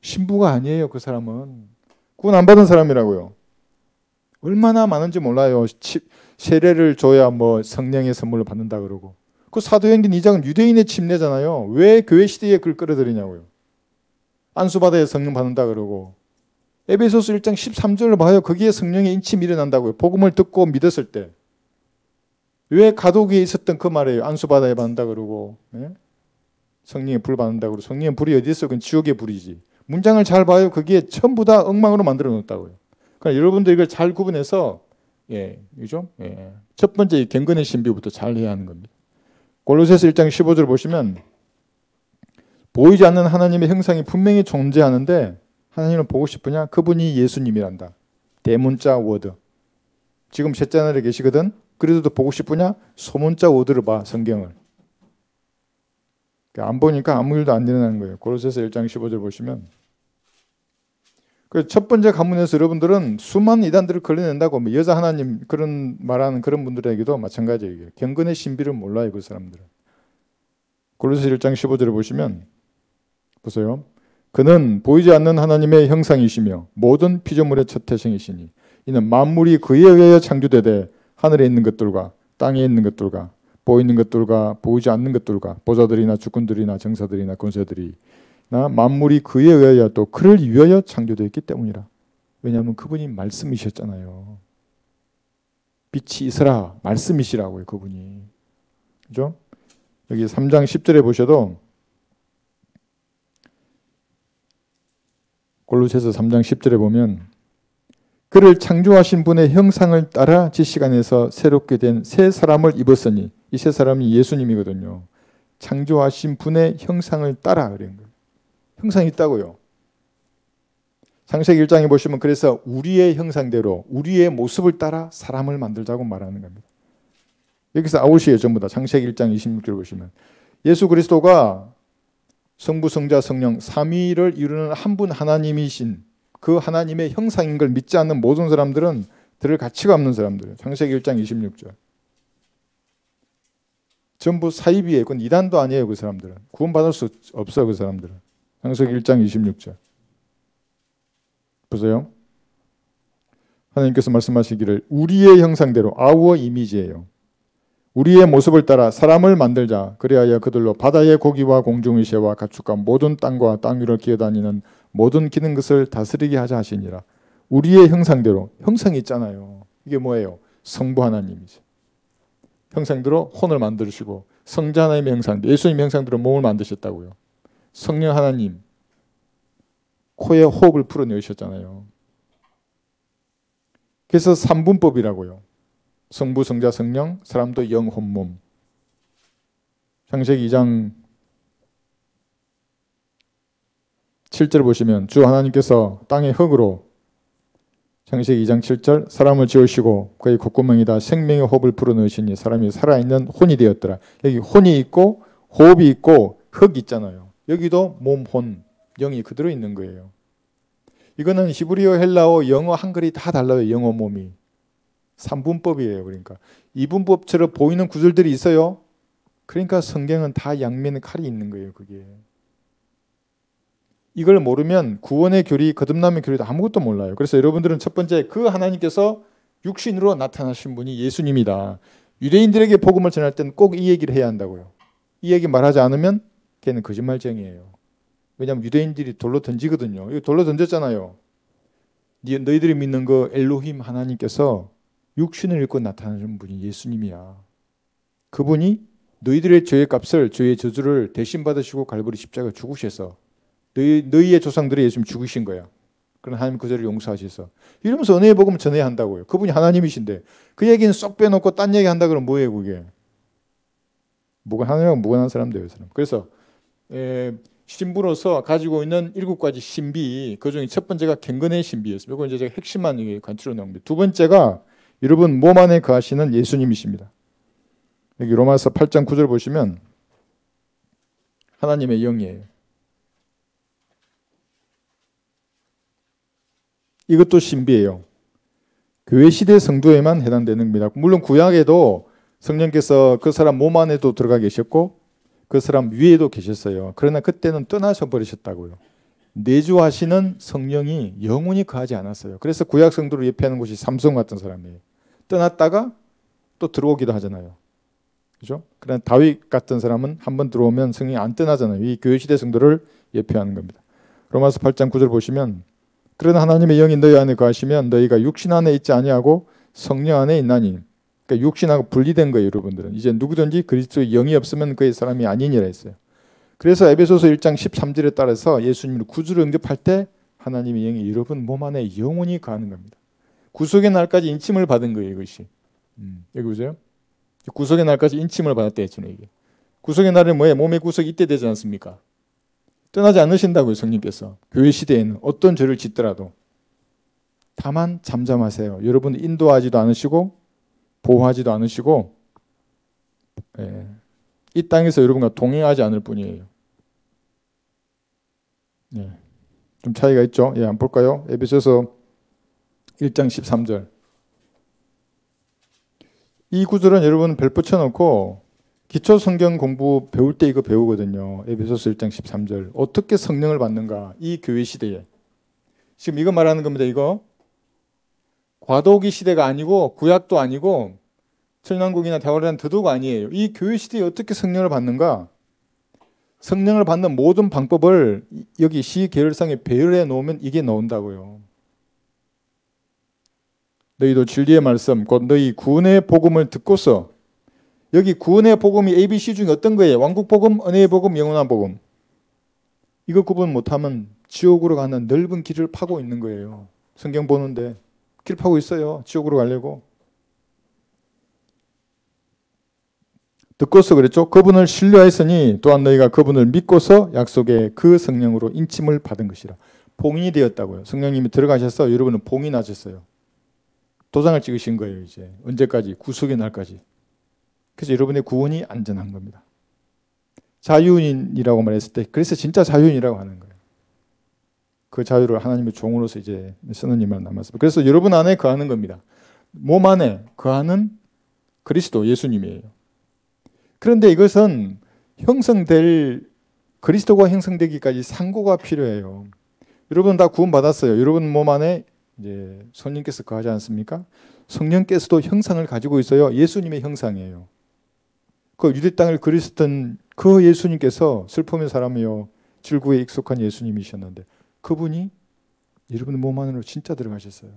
Speaker 1: 신부가 아니에요. 그 사람은. 구원 안 받은 사람이라고요. 얼마나 많은지 몰라요. 세례를 줘야 뭐 성령의 선물을 받는다 그러고. 그 사도행전 2장은 유대인의 침례잖아요. 왜 교회 시대에 그걸 끌어들이냐고요. 안수받아야 성령 받는다 그러고. 에베소서 1장 13절을 봐요. 거기에 성령의 인침이 일어난다고요. 복음을 듣고 믿었을 때. 왜 가독에 있었던 그 말이에요. 안수받아야 받는다 그러고. 네? 성령의 불 받는다 그러고. 성령의 불이 어디 있어? 그건 지옥의 불이지. 문장을 잘 봐요. 거기에 전부 다 엉망으로 만들어 놓았다고요. 그러니까 여러분들 이걸 잘 구분해서 그죠? 첫 번째 경건의 신비부터 잘 해야 하는 겁니다. 골로새서 1장 15절 보시면 보이지 않는 하나님의 형상이 분명히 존재하는데 하나님을 보고 싶으냐? 그분이 예수님이란다. 대문자 워드. 지금 셋째 하늘에 계시거든. 그래도 보고 싶으냐? 소문자 워드를 봐. 성경을. 안 보니까 아무 일도 안 일어나는 거예요. 골로새서 1장 15절 보시면 첫 번째 가문에서 여러분들은 수많은 이단들을 걸려낸다고 뭐 여자 하나님 그런 말하는 그런 분들에게도 마찬가지예요. 경건의 신비를 몰라요. 그 사람들은. 골로새 1장 15절을 보시면 보세요. 그는 보이지 않는 하나님의 형상이시며 모든 피조물의 첫 태생이시니 이는 만물이 그에 의하여 창조되되 하늘에 있는 것들과 땅에 있는 것들과 보이는 것들과 보이지 않는 것들과 보좌들이나 주권들이나 정사들이나 권세들이나 만물이 그에 의하여 또 그를 위하여 창조되었기 때문이라. 왜냐하면 그분이 말씀이셨잖아요. 빛이 있으라 말씀이시라고요. 그분이. 그죠? 여기 3장 10절에 보셔도 골로새서 3장 10절에 보면 그를 창조하신 분의 형상을 따라 지식 안에서 새롭게 된 새 사람을 입었으니 이 새 사람이 예수님이거든요. 창조하신 분의 형상을 따라 그런 거예요. 형상이 있다고요. 창세기 1장에 보시면 그래서 우리의 형상대로 우리의 모습을 따라 사람을 만들자고 말하는 겁니다. 여기서 아웃이에요. 전부 다. 창세기 1장 26절 보시면 예수 그리스도가 성부, 성자, 성령 삼위를 이루는 한 분 하나님이신 그 하나님의 형상인 걸 믿지 않는 모든 사람들은 들을 가치가 없는 사람들이에요. 창세기 1장 26절. 전부 사이비예요. 그건 이단도 아니에요. 그 사람들은. 구원받을 수 없어요. 그 사람들은. 창세기 1장 26절. 보세요. 하나님께서 말씀하시기를 우리의 형상대로 our 이미지예요. 우리의 모습을 따라 사람을 만들자. 그리하여 그들로 바다의 고기와 공중의 새와 가축과 모든 땅과 땅 위를 기어다니는 모든 기는 것을 다스리게 하자 하시니라. 우리의 형상대로. 형상이 있잖아요. 이게 뭐예요? 성부 하나님이죠. 형상대로 혼을 만드시고 성자 하나님의 형상대로 예수님의 형상대로 몸을 만드셨다고요. 성령 하나님 코에 호흡을 풀어내셨잖아요. 그래서 삼분법이라고요. 성부, 성자, 성령, 사람도 영, 혼, 몸. 창세기 2장 7절 보시면 주 하나님께서 땅의 흙으로 창세기 2장 7절 사람을 지으시고 그의 콧구멍에다 생명의 호흡을 불어넣으시니 사람이 살아있는 혼이 되었더라. 여기 혼이 있고 호흡이 있고 흙 있잖아요. 여기도 몸, 혼, 영이 그대로 있는 거예요. 이거는 히브리어, 헬라어, 영어, 한글이 다 달라요. 영어 몸이. 삼분법이에요. 그러니까 이분법처럼 보이는 구절들이 있어요. 그러니까 성경은 다 양면의 칼이 있는 거예요. 그게. 이걸 모르면 구원의 교리, 거듭남의 교리도 아무것도 몰라요. 그래서 여러분들은 첫 번째 그 하나님께서 육신으로 나타나신 분이 예수님이다. 유대인들에게 복음을 전할 때는 꼭 이 얘기를 해야 한다고요. 이 얘기 말하지 않으면 걔는 거짓말쟁이에요. 왜냐하면 유대인들이 돌로 던지거든요. 이거 돌로 던졌잖아요. 너희들이 믿는 그 엘로힘 하나님께서 육신을 입고 나타나는 분이 예수님이야. 그분이 너희들의 죄의 값을, 죄의 저주를 대신 받으시고 갈보리 십자가 죽으셔서 너희의 조상들이 예수님 죽으신 거야. 그럼 하나님 그 죄를 용서하셔서 이러면서 은혜의 복음을 전해야 한다고요. 그분이 하나님이신데 그 얘기는 쏙 빼놓고 딴 얘기 한다 그러면 뭐예요 그게. 하나님하고 무관한 사람들이에요. 그래서 신부로서 가지고 있는 7가지 신비, 그 중에 첫 번째가 경건의 신비였습니다. 이거 이제 제가 핵심만 간추려 나옵니다. 두 번째가 여러분 몸 안에 거하시는 예수님이십니다. 여기 로마서 8장 9절 보시면 하나님의 영이에요. 이것도 신비예요. 교회 시대 성도에만 해당되는 겁니다. 물론 구약에도 성령께서 그 사람 몸 안에도 들어가 계셨고 그 사람 위에도 계셨어요. 그러나 그때는 떠나셔 버리셨다고요. 내주하시는 성령이 영원히 거하지 않았어요. 그래서 구약 성도를 예표하는 곳이 삼손 같은 사람이에요. 떠났다가 또 들어오기도 하잖아요. 그죠? 그러나 다윗 같은 사람은 한번 들어오면 성령이 안 떠나잖아요. 이 교회 시대 성도를 예표하는 겁니다. 로마서 8장 9절 보시면 그러나 하나님의 영이 너희 안에 거하시면 너희가 육신 안에 있지 아니하고 성령 안에 있나니. 그러니까 육신하고 분리된 거예요. 여러분들은 이제 누구든지 그리스도의 영이 없으면 그의 사람이 아니니라 했어요. 그래서 에베소서 1장 13절에 따라서 예수님을 구주로 영접할 때 하나님의 영이 여러분 몸 안에 영원히 거하는 겁니다. 구속의 날까지 인침을 받은 거예요. 이것이. 여기 보세요. 구속의 날까지 인침을 받았대 했잖아요. 이게. 구속의 날은 뭐예요? 몸의 구속이 이때 되지 않습니까? 떠나지 않으신다고요. 성령께서. 교회 시대에는 어떤 죄를 짓더라도. 다만 잠잠하세요. 여러분 인도하지도 않으시고 보호하지도 않으시고 이 땅에서 여러분과 동행하지 않을 뿐이에요. 좀 차이가 있죠. 한번 볼까요? 에베소서 1장 13절. 이 구절은 여러분 별 붙여놓고 기초 성경 공부 배울 때 이거 배우거든요. 에베소서 1장 13절. 어떻게 성령을 받는가? 이 교회 시대에. 지금 이거 말하는 겁니다. 이거. 과도기 시대가 아니고 구약도 아니고 천년국이나 대화란 더더욱 아니에요. 이 교회 시대에 어떻게 성령을 받는가? 성령을 받는 모든 방법을 여기 시계열상에 배열해 놓으면 이게 나온다고요. 너희도 진리의 말씀 곧 너희 구원의 복음을 듣고서, 여기 구원의 복음이 ABC 중에 어떤 거예요? 왕국 복음, 은혜의 복음, 영원한 복음. 이거 구분 못하면 지옥으로 가는 넓은 길을 파고 있는 거예요. 성경 보는데 길 파고 있어요. 지옥으로 가려고. 듣고서 그랬죠. 그분을 신뢰하였으니 또한 너희가 그분을 믿고서 약속의 그 성령으로 인침을 받은 것이라. 봉인이 되었다고요. 성령님이 들어가셔서 여러분은 봉인하셨어요. 도장을 찍으신 거예요. 이제 언제까지? 구속의 날까지. 그래서 여러분의 구원이 안전한 겁니다. 자유인이라고 말했을 때 그래서 진짜 자유인이라고 하는 거예요. 그 자유를 하나님의 종으로서 이제 선언님만 남았습니다. 그래서 여러분 안에 거하는 겁니다. 몸 안에 거하는 그리스도 예수님이에요. 그런데 이것은 그리스도가 형성되기까지 상고가 필요해요. 여러분 다 구원 받았어요. 여러분 몸 안에 이제 성령께서 거하지 않습니까? 성령께서도 형상을 가지고 있어요. 예수님의 형상이에요. 그 유대 땅을 그리스던 그 예수님께서 슬픔의 사람이요 질구에 익숙한 예수님이셨는데 그분이 여러분 몸 안으로 진짜 들어가셨어요.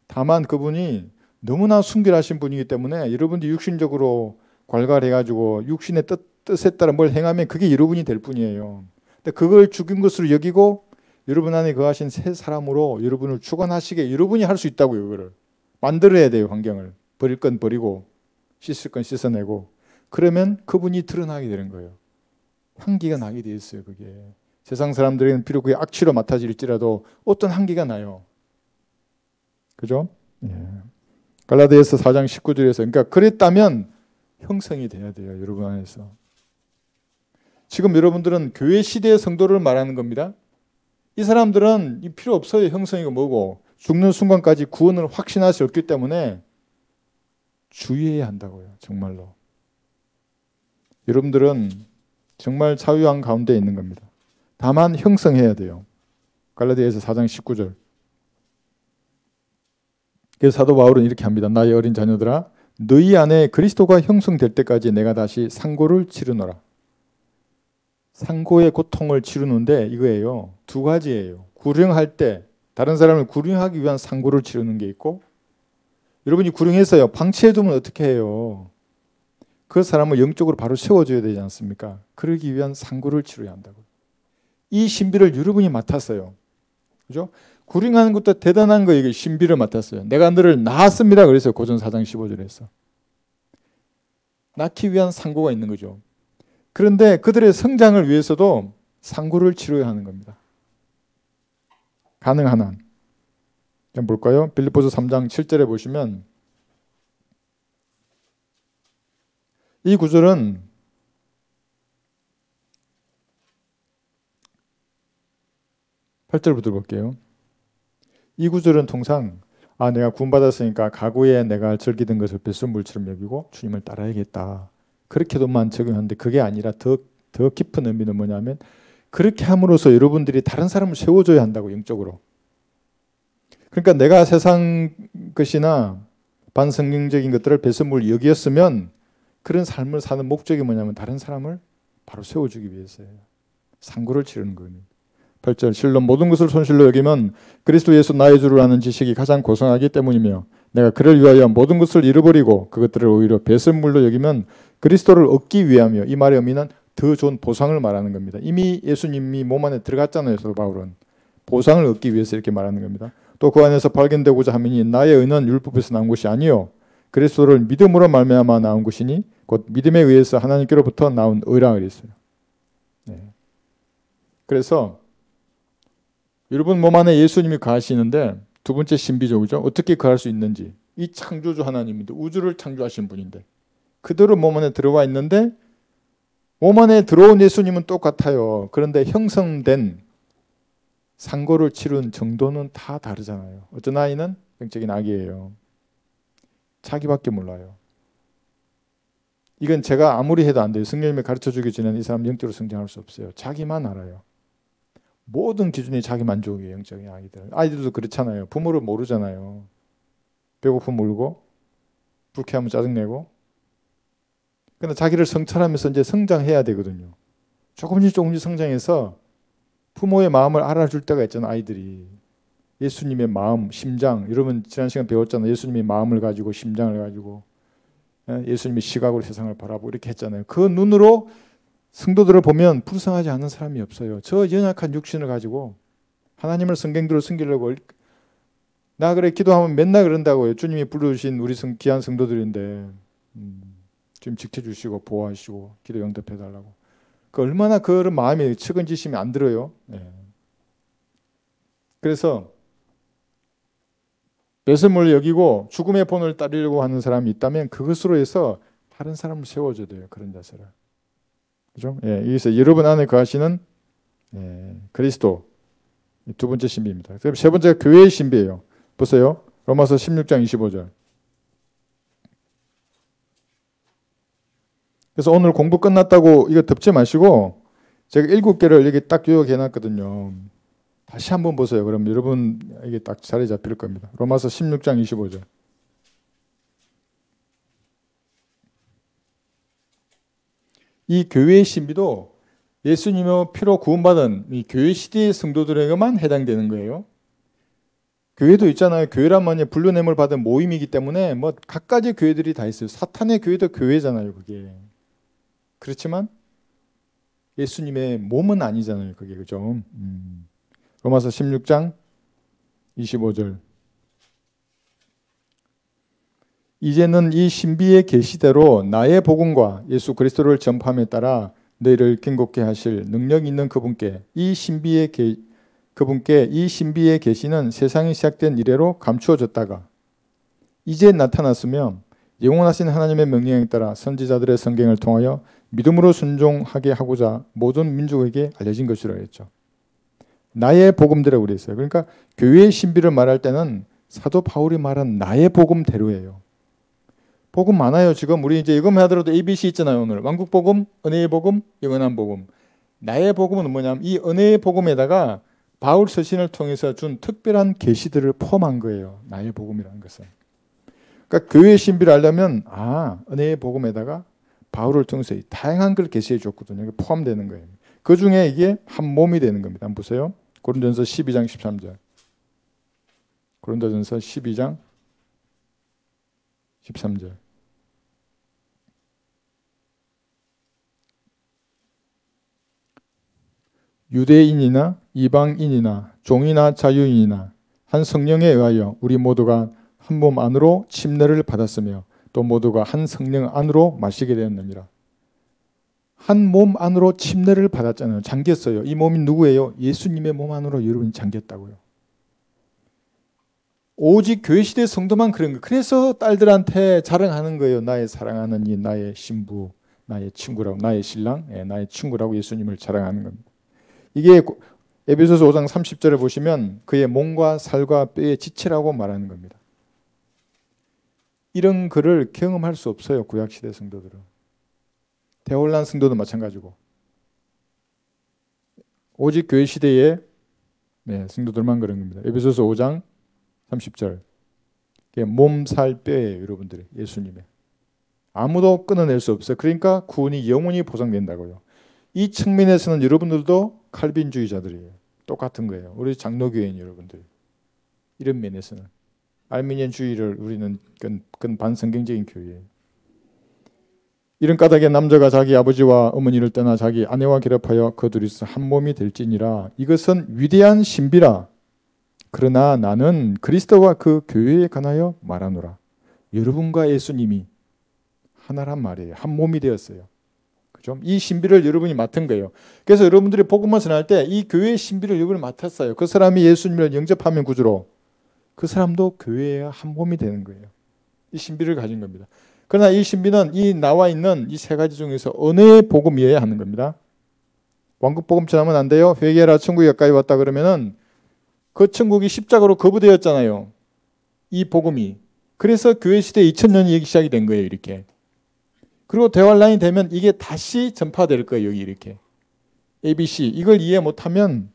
Speaker 1: 다만 그분이 너무나 순결하신 분이기 때문에 여러분들이 육신적으로 괄괄해가지고 육신의 뜻에 따라 뭘 행하면 그게 여러분이 될 뿐이에요. 근데 그걸 죽인 것으로 여기고 여러분 안에 거하신 새 사람으로 여러분을 주관하시게 여러분이 할 수 있다고요. 그거를 만들어야 돼요. 환경을. 버릴 건 버리고 씻을 건 씻어내고 그러면 그분이 드러나게 되는 거예요. 향기가 나게 돼 있어요. 그게 세상 사람들에게는 비록 그게 악취로 맡아질지라도 어떤 향기가 나요. 그죠? 예. 갈라디아서 4장 19절에서 그러니까 그랬다면 형성이 돼야 돼요. 여러분 안에서. 지금 여러분들은 교회 시대의 성도를 말하는 겁니다. 이 사람들은 필요 없어요. 형성이고 뭐고. 죽는 순간까지 구원을 확신할 수 없기 때문에 주의해야 한다고요. 정말로. 여러분들은 정말 자유한 가운데 있는 겁니다. 다만 형성해야 돼요. 갈라디아서 4장 19절. 그래서 사도 바울은 이렇게 합니다. 나의 어린 자녀들아 너희 안에 그리스도가 형성될 때까지 내가 다시 상고를 치르노라. 상고의 고통을 치르는데 이거예요. 두 가지예요. 구령할 때 다른 사람을 구령하기 위한 상고를 치르는 게 있고 여러분이 구령해서요. 방치해두면 어떻게 해요? 그 사람을 영적으로 바로 세워줘야 되지 않습니까? 그러기 위한 상고를 치러야 한다고. 이 신비를 여러분이 맡았어요. 그죠? 구령하는 것도 대단한 거예요. 이게 신비를 맡았어요. 내가 너를 낳았습니다. 그래서 고전 4장 15절에서. 낳기 위한 상고가 있는 거죠. 그런데 그들의 성장을 위해서도 상고를 치러야 하는 겁니다. 가능한 한. 좀 볼까요? 빌립보서 3장 7절에 보시면 이 구절은 8절부터 볼게요. 이 구절은 통상 내가 구원받았으니까 과거에 내가 즐기던 것을 배설물처럼 여기고 주님을 따라야겠다. 그렇게도만 적용하는데 그게 아니라 더 깊은 의미는 뭐냐면 그렇게 함으로써 여러분들이 다른 사람을 세워줘야 한다고 영적으로. 그러니까 내가 세상 것이나 반성경적인 것들을 배설물 여기었으면 그런 삶을 사는 목적이 뭐냐면 다른 사람을 바로 세워주기 위해서예요. 상고를 치르는 겁니다. 8절 실로 모든 것을 손실로 여기면 그리스도 예수 나의 주를 아는 지식이 가장 고상하기 때문이며 내가 그를 위하여 모든 것을 잃어버리고 그것들을 오히려 배설물로 여기면 그리스도를 얻기 위하며 이 말의 의미는 더 좋은 보상을 말하는 겁니다. 이미 예수님이 몸 안에 들어갔잖아요. 사도 바울은. 보상을 얻기 위해서 이렇게 말하는 겁니다. 또 그 안에서 발견되고자 하미니 나의 의는 율법에서 나온 것이 아니요 그리스도를 믿음으로 말미암아 나온 것이니 곧 믿음에 의해서 하나님께로부터 나온 의라 그랬어요. 네. 그래서 여러분 몸 안에 예수님이 거하시는데 두 번째 신비죠. 그죠? 어떻게 거할 수 있는지. 이 창조주 하나님인데 우주를 창조하신 분인데 그대로 몸 안에 들어와 있는데 몸 안에 들어온 예수님은 똑같아요. 그런데 형성된 상고를 치른 정도는 다 다르잖아요. 어떤 아이는 영적인 아기예요. 자기밖에 몰라요. 이건 제가 아무리 해도 안 돼요. 성령님이 가르쳐주기 전에는 이 사람 영적으로 성장할 수 없어요. 자기만 알아요. 모든 기준이 자기 만족이에요. 영적인 아이들. 아이들도 그렇잖아요. 부모를 모르잖아요. 배고프면 울고 불쾌하면 짜증내고. 근데 자기를 성찰하면서 이제 성장해야 되거든요. 조금씩 성장해서 부모의 마음을 알아줄 때가 있잖아요. 아이들이. 예수님의 마음, 심장. 여러분 지난 시간 배웠잖아요. 예수님의 마음을 가지고 심장을 가지고 예수님의 시각으로 세상을 바라보고 이렇게 했잖아요. 그 눈으로 성도들을 보면 불쌍하지 않은 사람이 없어요. 저 연약한 육신을 가지고 하나님을 성경대로 섬기려고 나 그래 기도하면 맨날 그런다고요. 주님이 부르신 우리 귀한 성도들인데 지금 지켜주시고 보호하시고 기도 응답해달라고. 그 얼마나 그런 마음이 측은지심이 안 들어요. 네. 그래서 배설물을 여기고 죽음의 본을 따르려고 하는 사람이 있다면 그것으로 해서 다른 사람을 세워줘야 돼요. 그런 자세를. 그죠? 예, 여기서 여러분 안에 거하시는 그리스도 두 번째 신비입니다. 그럼 세 번째가 교회의 신비예요. 보세요. 로마서 16장 25절. 그래서 오늘 공부 끝났다고 이거 덮지 마시고 제가 7개를 여기 딱 요약해 놨거든요. 다시 한번 보세요. 그럼 여러분 이게 딱 자리 잡힐 겁니다. 로마서 16장 25절. 이 교회의 신비도 예수님의 피로 구원받은 이 교회 시대의 성도들에게만 해당되는 거예요. 교회도 있잖아요. 교회란 불륜애물 받은 모임이기 때문에 뭐 각가지 교회들이 다 있어요. 사탄의 교회도 교회잖아요. 그게. 그렇지만 예수님의 몸은 아니잖아요. 그게. 그죠? 로마서 16장 25절. 이제는 이 신비의 계시대로 나의 복음과 예수 그리스도를 전파함에 따라 너희를 경고케 하실 능력 있는 그분께 이 신비의 계시는 세상이 시작된 이래로 감추어졌다가 이제 나타났으며 영원하신 하나님의 명령에 따라 선지자들의 성경을 통하여 믿음으로 순종하게 하고자 모든 민족에게 알려진 것이라 했죠. 나의 복음대로 그랬어요. 그러니까 교회의 신비를 말할 때는 사도 바울이 말한 나의 복음대로예요. 복음 많아요. 지금 우리 이제 이것만 하더라도 ABC 있잖아요. 오늘 왕국 복음, 은혜의 복음, 영원한 복음. 나의 복음은 뭐냐면 이 은혜의 복음에다가 바울 서신을 통해서 준 특별한 계시들을 포함한 거예요. 나의 복음이라는 것은. 그러니까 교회의 신비를 알려면 은혜의 복음에다가 바울을 통해서 다양한 걸 계시해 줬거든요. 이게 포함되는 거예요. 그 중에 이게 한 몸이 되는 겁니다. 한번 보세요. 고린도전서 12장 13절. 고린도전서 12장 13절. 유대인이나 이방인이나 종이나 자유인이나 한 성령에 의하여 우리 모두가 한 몸 안으로 침례를 받았으며 또 모두가 한 성령 안으로 마시게 되었느니라. 한 몸 안으로 침례를 받았잖아요. 잠겼어요. 이 몸이 누구예요? 예수님의 몸 안으로 여러분이 잠겼다고요. 오직 교회 시대 성도만 그런 거예요. 그래서 딸들한테 자랑하는 거예요. 나의 사랑하는 이 나의 신부, 나의 친구라고, 나의 신랑, 나의 친구라고 예수님을 자랑하는 겁니다. 이게 에베소서 5장 30절에 보시면 그의 몸과 살과 뼈의 지체라고 말하는 겁니다. 이런 글을 경험할 수 없어요. 구약시대 성도들은. 대혼란 성도도 마찬가지고. 오직 교회 시대의 성도들만 그런 겁니다. 에베소서 5장 30절. 몸, 살, 뼈예요. 여러분들이. 예수님의. 아무도 끊어낼 수 없어요. 그러니까 구원이 영원히 보장된다고요. 이 측면에서는 여러분들도 칼빈주의자들이에요. 똑같은 거예요. 우리 장로교인 여러분들. 이런 면에서는. 알미니안주의를 우리는 그건 반성경적인 교회예요. 이런 까닭에 남자가 자기 아버지와 어머니를 떠나 자기 아내와 결합하여 그 둘이서 한 몸이 될지니라. 이것은 위대한 신비라. 그러나 나는 그리스도와 그 교회에 관하여 말하노라. 여러분과 예수님이 하나란 말이에요. 한 몸이 되었어요. 그죠? 이 신비를 여러분이 맡은 거예요. 그래서 여러분들이 복음을 전할 때 이 교회의 신비를 여러분이 맡았어요. 그 사람이 예수님을 영접하면 구주로 그 사람도 교회의 한 몸이 되는 거예요. 이 신비를 가진 겁니다. 그러나 이 신비는 이 나와 있는 이 세 가지 중에서 어느 복음이어야 하는 겁니다. 왕국 복음 전하면 안 돼요. 회개하라 천국이 가까이 왔다 그러면은 그 천국이 십자가로 거부되었잖아요. 이 복음이. 그래서 교회 시대 2000년이 시작이 된 거예요. 이렇게. 그리고 대환란이 되면 이게 다시 전파될 거예요. 여기 이렇게. ABC 이걸 이해 못하면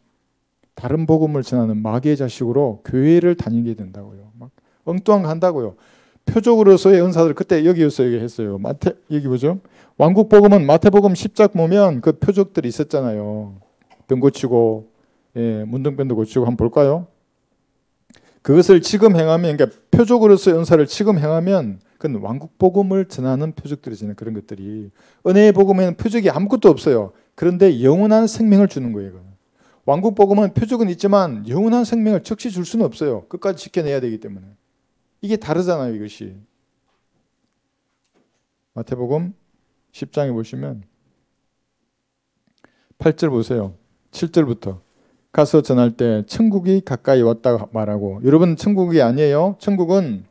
Speaker 1: 다른 복음을 전하는 마귀의 자식으로 교회를 다니게 된다고요. 막 엉뚱한 거 한다고요. 표적으로서의 은사들 그때 여기서 얘기했어요. 여기 보죠. 왕국 복음은 마태복음 10장 보면 그 표적들이 있었잖아요. 병 고치고 문둥병도 고치고 한번 볼까요? 그것을 지금 행하면 그러니까 표적으로서의 은사를 지금 행하면 그건 왕국 복음을 전하는 표적들이잖아요. 그런 것들이 은혜의 복음에는 표적이 아무것도 없어요. 그런데 영원한 생명을 주는 거예요. 이거는. 왕국 복음은 표적은 있지만 영원한 생명을 즉시 줄 수는 없어요. 끝까지 지켜내야 되기 때문에. 이게 다르잖아요. 이것이. 마태복음 10장에 보시면 8절 보세요. 7절부터 가서 전할 때 천국이 가까이 왔다 말하고. 여러분 천국이 아니에요. 천국은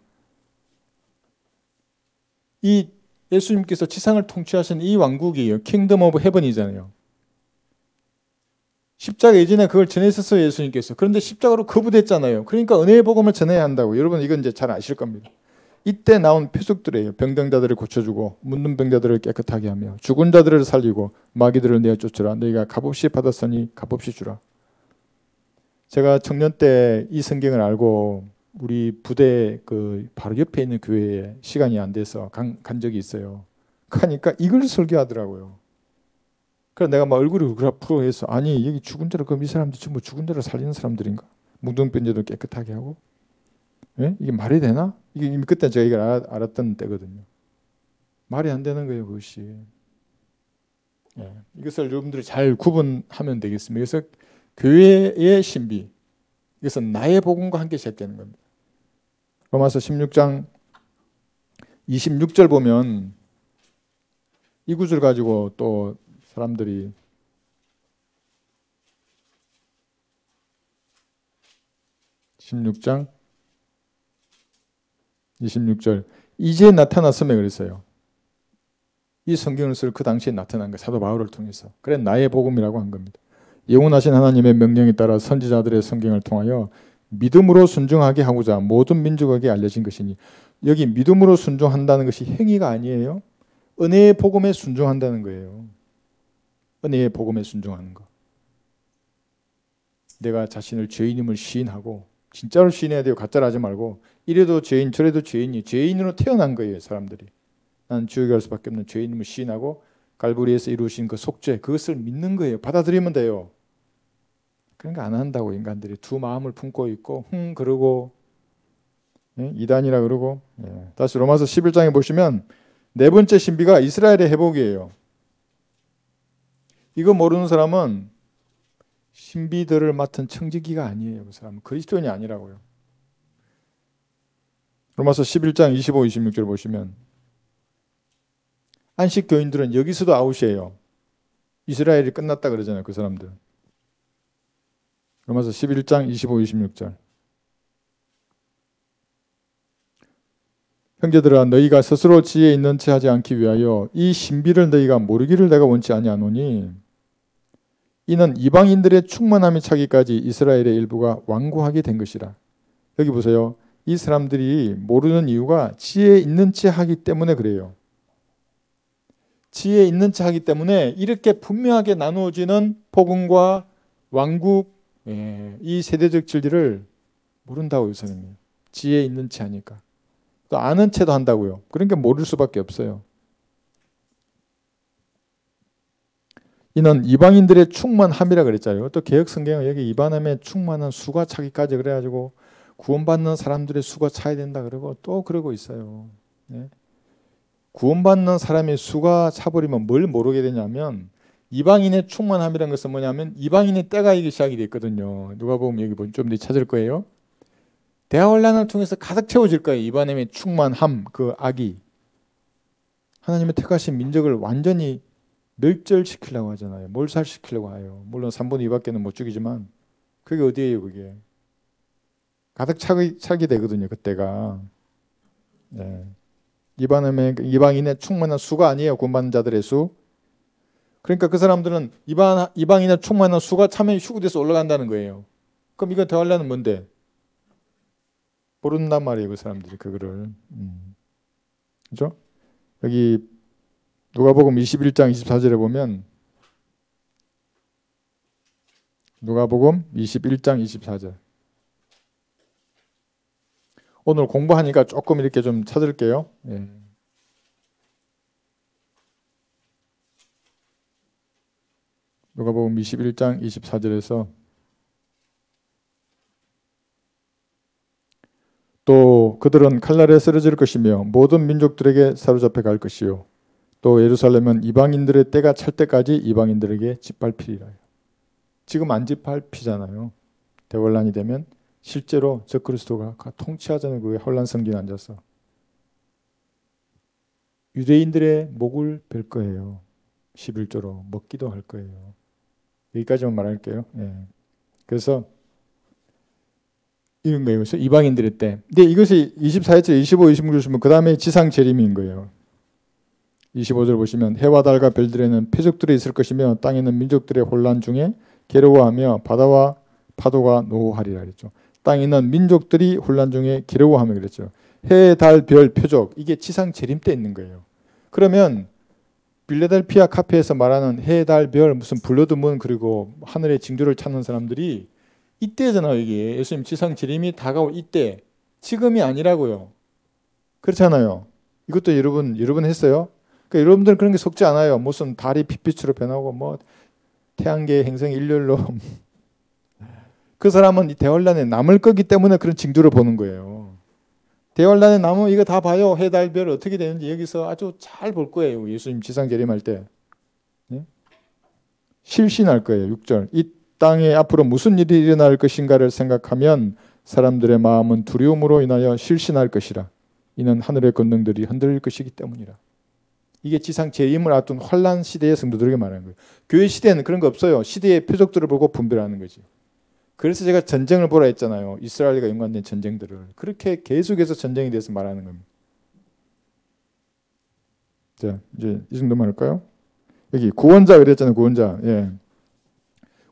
Speaker 1: 이 예수님께서 지상을 통치하신 이 왕국이에요. 킹덤 오브 헤븐이잖아요. 십자가 이전에 그걸 전했었어요. 예수님께서. 그런데 십자가로 거부됐잖아요. 그러니까 은혜의 복음을 전해야 한다고. 여러분 이건 이제 잘 아실 겁니다. 이때 나온 표적들이에요. 병든 자들을 고쳐주고 묻는 병자들을 깨끗하게 하며 죽은 자들을 살리고 마귀들을 내어 쫓으라. 너희가 값없이 받았으니 값없이 주라. 제가 청년 때 이 성경을 알고 우리 부대 그 바로 옆에 있는 교회에 시간이 안 돼서 간 적이 있어요. 가니까 이걸 설교하더라고요. 그래서 내가 막 얼굴이 울그락불그해서 아니 여기 죽은 자를 그럼 이 사람들 전부 죽은 자를 살리는 사람들인가? 뭉둥병자도 깨끗하게 하고 예? 이게 말이 되나? 이게 이미 그때 제가 이걸 알았던 때거든요. 말이 안 되는 거예요, 그것이. 예. 이것을 여러분들이 잘 구분하면 되겠습니다. 그래서 교회의 신비, 이것은 나의 복음과 함께 시작되는 겁니다. 로마서 16장 26절 보면 이 구절 가지고 또 사람들이 (16장 26절) 이제 나타났음에 그랬어요. 이 성경을 쓸 그 당시에 나타난 거 사도 바울을 통해서. 그래 나의 복음이라고 한 겁니다. 영원하신 하나님의 명령에 따라 선지자들의 성경을 통하여 믿음으로 순종하게 하고자 모든 민족에게 알려진 것이니. 여기 믿음으로 순종한다는 것이 행위가 아니에요. 은혜의 복음에 순종한다는 거예요. 은혜의 복음에 순종하는 거. 내가 자신을 죄인임을 시인하고 진짜로 시인해야 돼요. 가짜로 하지 말고 이래도 죄인 저래도 죄인이 죄인으로 태어난 거예요. 사람들이. 나는 지옥에 갈 수밖에 없는 죄인임을 시인하고 갈보리에서 이루신 그 속죄 그것을 믿는 거예요. 받아들이면 돼요. 그런 거 안 한다고 인간들이 두 마음을 품고 있고 그러고 이단이라 그러고. 다시 로마서 11장에 보시면 네 번째 신비가 이스라엘의 회복이에요. 이거 모르는 사람은 신비들을 맡은 청지기가 아니에요. 그 사람은 그리스도인이 아니라고요. 로마서 11장 25, 26절 보시면 안식 교인들은 여기서도 아웃이에요. 이스라엘이 끝났다 그러잖아요. 그 사람들. 로마서 11장 25, 26절. 형제들아 너희가 스스로 지혜 있는 체 하지 않기 위하여 이 신비를 너희가 모르기를 내가 원치 아니하노니 이는 이방인들의 충만함이 차기까지 이스라엘의 일부가 완고하게 된 것이라. 여기 보세요. 이 사람들이 모르는 이유가 지혜 있는 체 하기 때문에 그래요. 지혜 있는 체 하기 때문에 이렇게 분명하게 나누어지는 복음과 왕국 이 세대적 진리를 모른다고 요새는요. 지혜 있는 체 하니까. 또 아는 체도 한다고요. 그러니까 모를 수밖에 없어요. 이는 이방인들의 충만함이라 그랬잖아요. 또 개혁 성경은 여기 이방인의 충만한 수가 차기까지 그래가지고 구원받는 사람들의 수가 차야 된다 그러고 또 그러고 있어요. 네. 구원받는 사람의 수가 차버리면 뭘 모르게 되냐면 이방인의 충만함이라는 것은 뭐냐면 이방인의 때가 이기 시작이 됐거든요. 누가 보면 여기 좀 더 찾을 거예요. 대환란을 통해서 가득 채워질 거예요. 이방인의 충만함, 그 악이. 하나님의 택하신 민족을 완전히 멸절시키려고 하잖아요. 몰살시키려고 해요. 물론 3분의 2밖에는 못 죽이지만 그게 어디예요 그게. 가득 차게 되거든요. 그때가. 네. 이방인의 충만한 수가 아니에요. 구원받는 자들의 수. 그러니까 그 사람들은 이방인의 충만한 수가 차면 휴구돼서 올라간다는 거예요. 그럼 이거 대환란은 뭔데? 모른단 말이에요. 그 사람들이 그거를. 그죠? 여기 누가복음 21장 24절에 보면 누가복음 21장 24절. 오늘 공부하니까 조금 이렇게 좀 찾을게요. 예. 누가복음 21장 24절에서 또 그들은 칼날에 쓰러질 것이며 모든 민족들에게 사로잡혀 갈 것이요 또 예루살렘은 이방인들의 때가 찰 때까지 이방인들에게 짓밟히리라. 지금 안 짓밟히잖아요. 대환란이 되면 실제로 적그리스도가 통치하자는 그 혼란 성전에 앉아서 유대인들의 목을 벨 거예요. 11조로 먹기도 할 거예요. 여기까지만 말할게요. 예. 그래서 이런 거예요. 그래서 이방인들의 때. 근데 이것이 24절, 25, 26절 보시면 그 다음에 지상 재림인 거예요. 25절 보시면 해와 달과 별들에는 표적들이 있을 것이며 땅에는 민족들의 혼란 중에 괴로워하며 바다와 파도가 노하리라 그랬죠. 땅에 있는 민족들이 혼란 중에 괴로워하며 그랬죠. 해, 달, 별, 표적 이게 지상 재림 때 있는 거예요. 그러면 빌레델피아 카페에서 말하는 해, 달, 별 무슨 블러드문 그리고 하늘의 징조를 찾는 사람들이 이때잖아요. 이게 예수님 지상 재림이 다가올 이때 지금이 아니라고요. 그렇잖아요. 이것도 여러분 했어요. 그러니까 여러분들은 그런 게 속지 않아요. 무슨 달이 빛빛으로 변하고 뭐 태양계 행성이 일렬로 그 사람은 이 대환란에 남을 거기 때문에 그런 징조를 보는 거예요. 대환란에 남으면 이거 다 봐요. 해, 달, 별 어떻게 되는지 여기서 아주 잘 볼 거예요. 예수님 지상 재림할 때. 네? 실신할 거예요. 6절. 이 땅에 앞으로 무슨 일이 일어날 것인가를 생각하면 사람들의 마음은 두려움으로 인하여 실신할 것이라. 이는 하늘의 권능들이 흔들릴 것이기 때문이라. 이게 지상 재림을 앞둔 환란 시대의 성도들에게 말하는 거예요. 교회 시대에는 그런 거 없어요. 시대의 표적들을 보고 분별하는 거지. 그래서 제가 전쟁을 보라 했잖아요. 이스라엘과 연관된 전쟁들을. 그렇게 계속해서 전쟁에 대해서 말하는 겁니다. 자, 이제 이 정도만 할까요? 여기 구원자 그랬잖아요. 구원자. 예.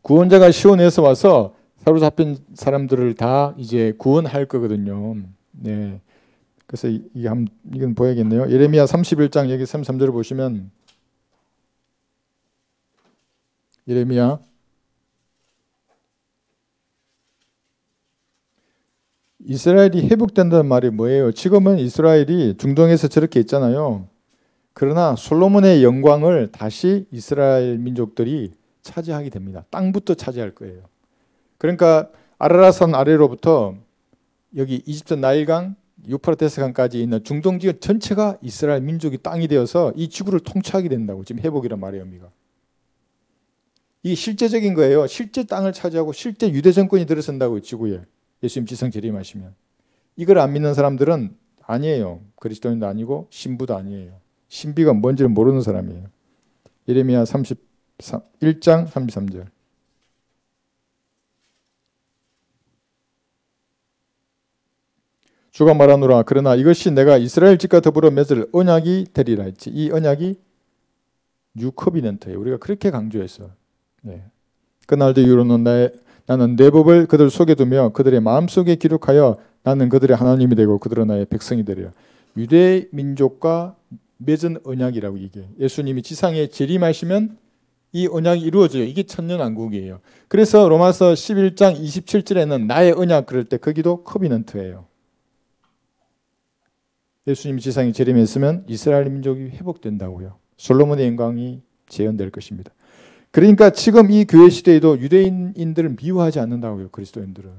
Speaker 1: 구원자가 시온에서 와서 사로잡힌 사람들을 다 이제 구원할 거거든요. 네. 그래서 이건 보야겠네요. 예레미야 31장 여기 33절을 보시면 예레미야 이스라엘이 회복된다는 말이 뭐예요? 지금은 이스라엘이 중동에서 저렇게 있잖아요. 그러나 솔로몬의 영광을 다시 이스라엘 민족들이 차지하게 됩니다. 땅부터 차지할 거예요. 그러니까 아라라산 아래로부터 여기 이집트 나일강, 유프라테스 강까지 있는 중동 지역 전체가 이스라엘 민족이 땅이 되어서 이 지구를 통치하게 된다고. 지금 회복이란 말의 의미가. 이게 실제적인 거예요. 실제 땅을 차지하고 실제 유대 정권이 들어선다고 지구에. 예수님 지상 재림하시면. 이걸 안 믿는 사람들은 아니에요. 그리스도인도 아니고 신부도 아니에요. 신비가 뭔지를 모르는 사람이에요. 예레미야 1장 33절. 주가 말하노라. 그러나 이것이 내가 이스라엘 집과 더불어 맺을 언약이 되리라 했지. 이 언약이 뉴 커비넌트예요. 우리가 그렇게 강조했어. 네. 그날도 이후로는 나는 내 법을 그들 속에 두며 그들의 마음속에 기록하여 나는 그들의 하나님이 되고 그들은 나의 백성이 되리라. 유대 민족과 맺은 언약이라고 이게. 예수님이 지상에 재림하시면 이 언약이 이루어져요. 이게 천년왕국이에요. 그래서 로마서 11장 27절에는 나의 언약 그럴 때 거기도 커비넌트예요. 예수님이 지상에 재림했으면 이스라엘 민족이 회복된다고요. 솔로몬의 영광이 재현될 것입니다. 그러니까 지금 이 교회 시대에도 유대인들을 미워하지 않는다고요. 그리스도인들은.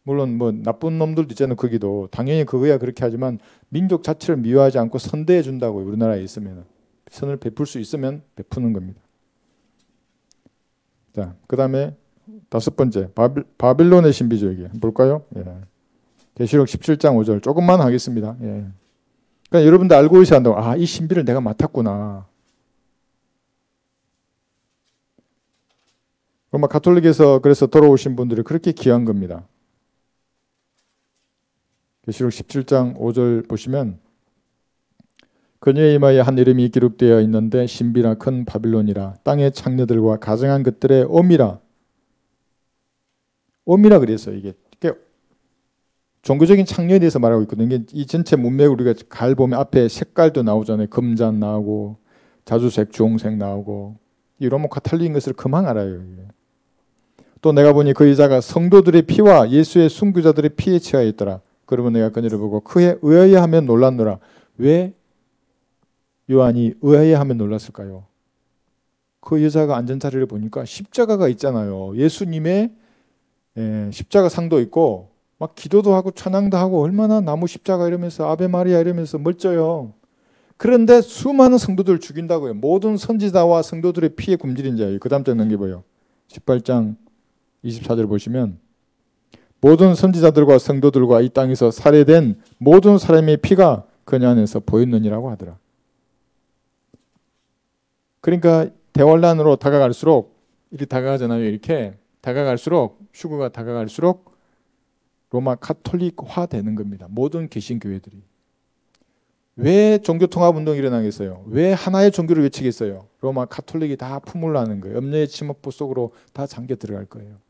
Speaker 1: 물론 뭐 나쁜 놈들도 있잖아요. 거기도. 당연히 그거야 그렇게 하지만 민족 자체를 미워하지 않고 선대해 준다고요. 우리나라에 있으면. 선을 베풀 수 있으면 베푸는 겁니다. 자, 그 다음에 5번째. 바빌론의 신비죠. 이게. 볼까요? 예. 계시록 17장 5절. 조금만 하겠습니다. 예. 그러니까 여러분들 알고 있어야 한다고. 아, 이 신비를 내가 맡았구나. 로마 가톨릭에서 그래서 돌아오신 분들이 그렇게 귀한 겁니다. 계시록 17장 5절 보시면 그녀의 이마에 한 이름이 기록되어 있는데 신비라 큰 바빌론이라 땅의 창녀들과 가증한 것들의 엄이라. 엄이라 그랬어요. 이게 종교적인 창녀에 대해서 말하고 있거든요. 이게 이 전체 문맥 우리가 갈 보면 앞에 색깔도 나오잖아요. 금잔 나오고 자주색, 주홍색 나오고 이 로마 가톨릭인 것을 그만 알아요. 이게. 또 내가 보니 그 여자가 성도들의 피와 예수의 순교자들의 피에 취하여 있더라. 그러면 내가 그녀를 보고 그에 의아해하며 놀랐노라. 왜 요한이 의아해하며 놀랐을까요? 그 여자가 앉은 자리를 보니까 십자가가 있잖아요. 예수님의 십자가 상도 있고 막 기도도 하고 찬양도 하고 얼마나 나무 십자가 이러면서 아베 마리아 이러면서 멋져요. 그런데 수많은 성도들을 죽인다고요. 모든 선지자와 성도들의 피에 굶주린 자예요. 그 다음 장 넘겨봐요. 18장 24절 보시면 모든 선지자들과 성도들과 이 땅에서 살해된 모든 사람의 피가 그녀 안에서 보였느니라고 하더라. 그러니까 대환란으로 다가갈수록 이렇게 다가가잖아요. 이렇게 다가갈수록 휴거가 다가갈수록 로마 카톨릭화 되는 겁니다. 모든 개신교회들이. 왜 종교통합운동이 일어나겠어요? 왜 하나의 종교를 외치겠어요? 로마 카톨릭이 다 품으려는 거예요. 염려의 침묵부 속으로 다 잠겨 들어갈 거예요.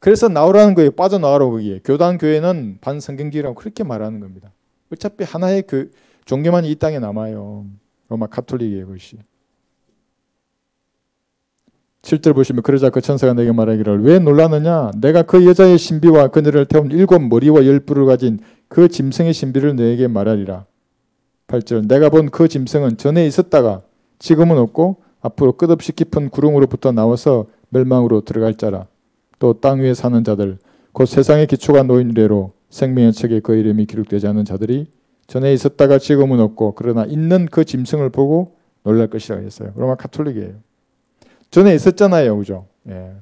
Speaker 1: 그래서 나오라는 거예요. 빠져나오라고 거기에. 교단교회는 반성경주의라고 그렇게 말하는 겁니다. 어차피 하나의 종교만 이 땅에 남아요. 로마 카톨릭이에요. 그것이. 7절 보시면 그러자 그 천사가 내게 말하기를 왜 놀라느냐? 내가 그 여자의 신비와 그녀를 태운 7 머리와 10뿔을 가진 그 짐승의 신비를 너에게 말하리라. 8절 내가 본 그 짐승은 전에 있었다가 지금은 없고 앞으로 끝없이 깊은 구름으로부터 나와서 멸망으로 들어갈 자라. 또 땅 위에 사는 자들 곧 세상의 기초가 놓인 이래로 생명의 책에 그 이름이 기록되지 않은 자들이 전에 있었다가 지금은 없고 그러나 있는 그 짐승을 보고 놀랄 것이라 했어요. 로마 카톨릭이에요. 전에 있었잖아요. 그죠? 예.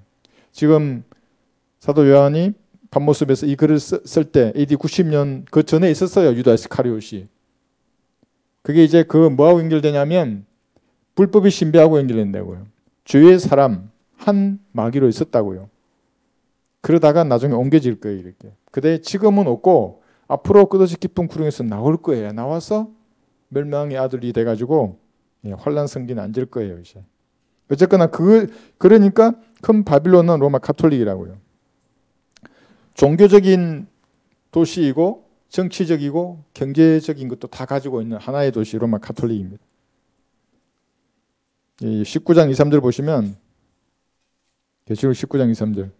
Speaker 1: 지금 사도 요한이 반모습에서 이 글을 쓸 때 AD 90년 그 전에 있었어요. 유다 이스카리옷이. 그게 이제 그 뭐하고 연결되냐면 불법이 신비하고 연결된다고요. 주의 사람 한 마귀로 있었다고요. 그러다가 나중에 옮겨질 거예요. 이렇게. 근데 지금은 없고 앞으로 끝없이 깊은 구름에서 나올 거예요. 나와서 멸망의 아들이 돼가지고 환란 성기는 앉을 거예요. 이제. 어쨌거나 그러니까 큰 바빌론은 로마 카톨릭이라고요. 종교적인 도시이고 정치적이고 경제적인 것도 다 가지고 있는 하나의 도시 로마 카톨릭입니다. 19장 2, 3절 보시면 계시록 19장 2, 3절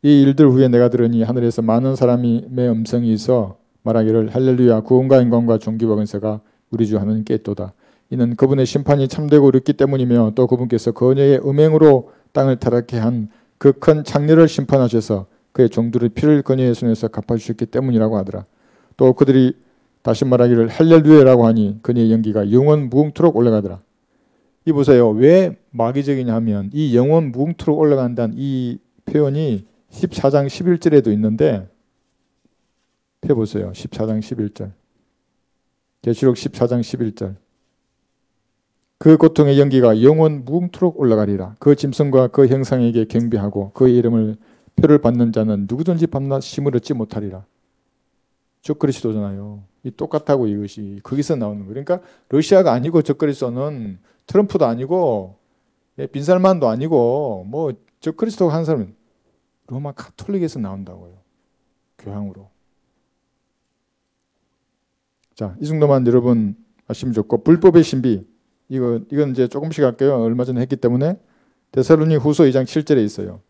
Speaker 1: 이 일들 후에 내가 들으니 하늘에서 많은 사람의 음성이 있어 말하기를 할렐루야 구원과 영광과 존귀와 권세가 우리 주 하나님께 있도다. 이는 그분의 심판이 참되고 어렵기 때문이며 또 그분께서 그녀의 음행으로 땅을 타락케 한 그 큰 창녀를 심판하셔서 그의 종들의 피를 그녀의 손에서 갚아주셨기 때문이라고 하더라. 또 그들이 다시 말하기를 할렐루야라고 하니 그녀의 연기가 영원 무궁토록 올라가더라. 이 보세요. 왜 마귀적이냐 하면 이 영원 무궁토록 올라간다는 이 표현이 14장 11절에도 있는데 펴보세요. 14장 11절 계시록 14장 11절 그 고통의 연기가 영원 무궁토록 올라가리라. 그 짐승과 그 형상에게 경배하고 그의 이름을 표를 받는 자는 누구든지 밤낮 쉼을 얻지 못하리라. 적그리스도잖아요. 이 똑같다고 이것이 거기서 나오는 거예요. 그러니까 러시아가 아니고 적그리스도는 트럼프도 아니고 빈살만도 아니고 뭐 적그리스도가 한 사람은 로마 카톨릭에서 나온다고요. 교황으로. 자, 이 정도만 여러분 아시면 좋고 불법의 신비 이건 이제 조금씩 할게요. 얼마 전에 했기 때문에 데살로니 후서 2장 7절에 있어요.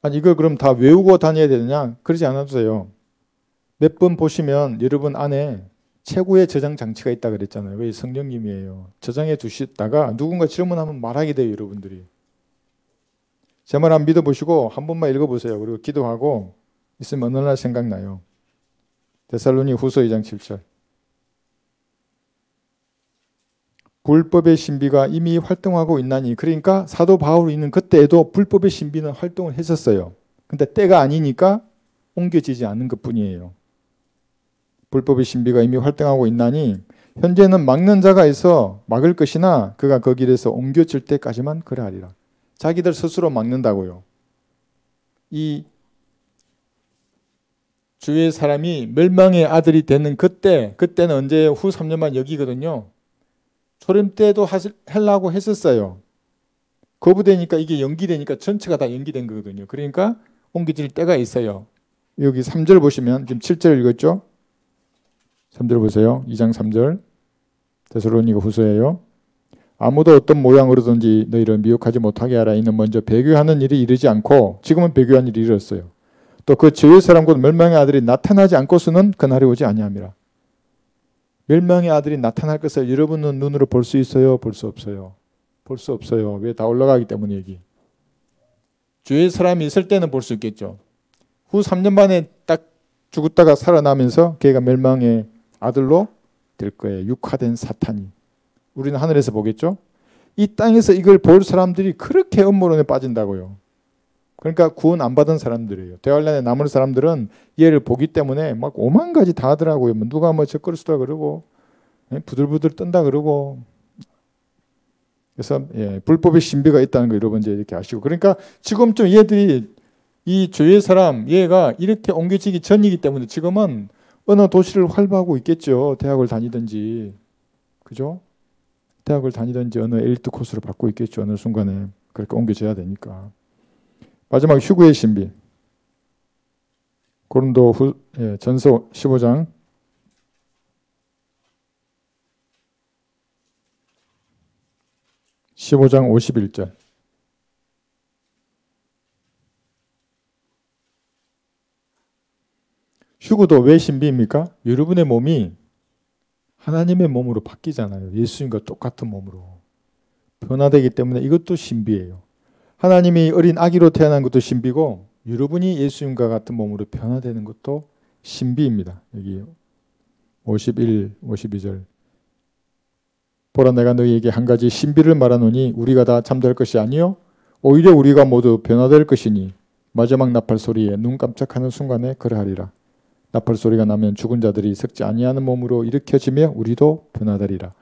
Speaker 1: 아니 이걸 그럼 다 외우고 다녀야 되느냐? 그러지 않아도 돼요. 몇 번 보시면 여러분 안에 최고의 저장 장치가 있다 그랬잖아요. 왜 성령님이에요. 저장해 두시다가 누군가 질문하면 말하게 돼요. 여러분들이. 제 말 한번 믿어보시고 한 번만 읽어보세요. 그리고 기도하고 있으면 어느 날 생각나요. 데살로니 후서 2장 7절 불법의 신비가 이미 활동하고 있나니 그러니까 사도 바울이 있는 그때에도 불법의 신비는 활동을 했었어요. 근데 때가 아니니까 옮겨지지 않는 것뿐이에요. 불법의 신비가 이미 활동하고 있나니 현재는 막는 자가 있어 막을 것이나 그가 그 길에서 옮겨질 때까지만 그러하리라. 자기들 스스로 막는다고요. 이 주의 사람이 멸망의 아들이 되는 그때는 언제 후 3년만 여기거든요. 초림 때도 하려고 했었어요. 거부되니까 이게 연기되니까 전체가 다 연기된 거거든요. 그러니까 옮겨질 때가 있어요. 여기 3절 보시면 지금 7절 읽었죠? 3절 보세요. 2장 3절 데살로니가 후서예요. 아무도 어떤 모양으로든지 너희를 미혹하지 못하게 하라. 이는 먼저 배교하는 일이 이르지 않고 지금은 배교한 일이 이르렀어요. 또 그 죄의 사람 곧 멸망의 아들이 나타나지 않고서는 그날이 오지 아니함이라. 멸망의 아들이 나타날 것을 여러분은 눈으로 볼 수 있어요? 볼 수 없어요? 볼 수 없어요. 왜? 다 올라가기 때문에 여기. 죄의 사람이 있을 때는 볼 수 있겠죠. 후 3년 만에 딱 죽었다가 살아나면서 걔가 멸망의 아들로 될 거예요. 육화된 사탄이. 우리는 하늘에서 보겠죠. 이 땅에서 이걸 볼 사람들이 그렇게 음모론에 빠진다고요. 그러니까 구원 안 받은 사람들이에요. 대환란에 남은 사람들은 얘를 보기 때문에 막 오만 가지 다 하더라고요. 뭐 누가 뭐 적그리스도다 그러고 부들부들 뜬다 그러고. 그래서 불법의 신비가 있다는 거 여러분 이제 이렇게 아시고. 그러니까 지금쯤 얘들이 이 죄의 사람 얘가 이렇게 옮겨지기 전이기 때문에 지금은 어느 도시를 활보하고 있겠죠. 대학을 다니든지. 그죠? 대학을 다니든지 어느 엘리트 코스를 받고 있겠죠. 어느 순간에 그렇게 옮겨져야 되니까. 마지막 휴구의 신비. 고린도 전서 15장 51절. 휴구도 왜 신비입니까? 여러분의 몸이 하나님의 몸으로 바뀌잖아요. 예수님과 똑같은 몸으로 변화되기 때문에 이것도 신비예요. 하나님이 어린 아기로 태어난 것도 신비고 여러분이 예수님과 같은 몸으로 변화되는 것도 신비입니다. 여기 51, 52절. 보라 내가 너희에게 한 가지 신비를 말하노니 우리가 다 잠잘 것이 아니요 오히려 우리가 모두 변화될 것이니 마지막 나팔 소리에 눈 깜짝하는 순간에 그러하리라. 나팔 소리가 나면 죽은 자들이 썩지 아니하는 몸으로 일으켜지며 우리도 변화되리라.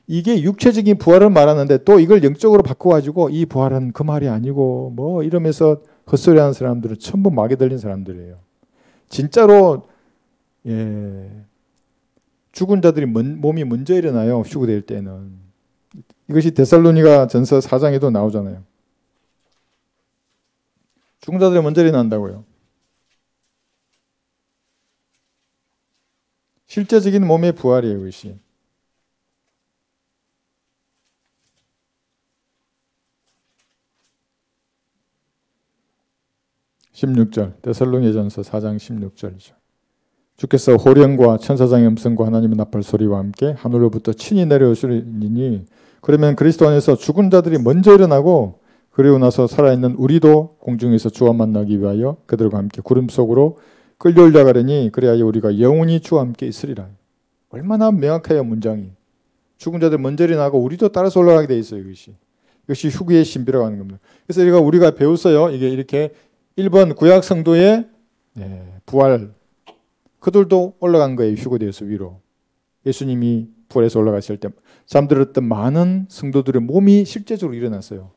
Speaker 1: 이게 육체적인 부활을 말하는데 또 이걸 영적으로 바꿔가지고 이 부활은 그 말이 아니고 뭐 이러면서 헛소리하는 사람들은 전부 마귀 들린 사람들이에요. 진짜로 죽은 자들이 몸이 먼저 일어나요. 휴거될 때는. 이것이 데살로니가 전서 4장에도 나오잖아요. 죽은 자들이 먼저 일어난다고요. 실제적인 몸의 부활이에요. 이것이. 16절 데살로니가전서 4장 16절이죠. 주께서 호령과 천사장의 음성과 하나님의 나팔 소리와 함께 하늘로부터 친히 내려오시리니 그러면 그리스도 안에서 죽은 자들이 먼저 일어나고 그리고 나서 살아있는 우리도 공중에서 주와 만나기 위하여 그들과 함께 구름 속으로 끌려올라가려니 그래야 우리가 영원히 주와 함께 있으리라. 얼마나 명확해요. 문장이. 죽은 자들 먼저 일어나고 우리도 따라서 올라가게 돼 있어요. 이것이 휴게의 신비라고 하는 겁니다. 그래서 우리가 배웠어요. 이게 이렇게 1번 구약 성도의 부활. 그들도 올라간 거예요. 휴거되어서 위로. 예수님이 부활해서 올라가실 때 잠들었던 많은 성도들의 몸이 실제적으로 일어났어요.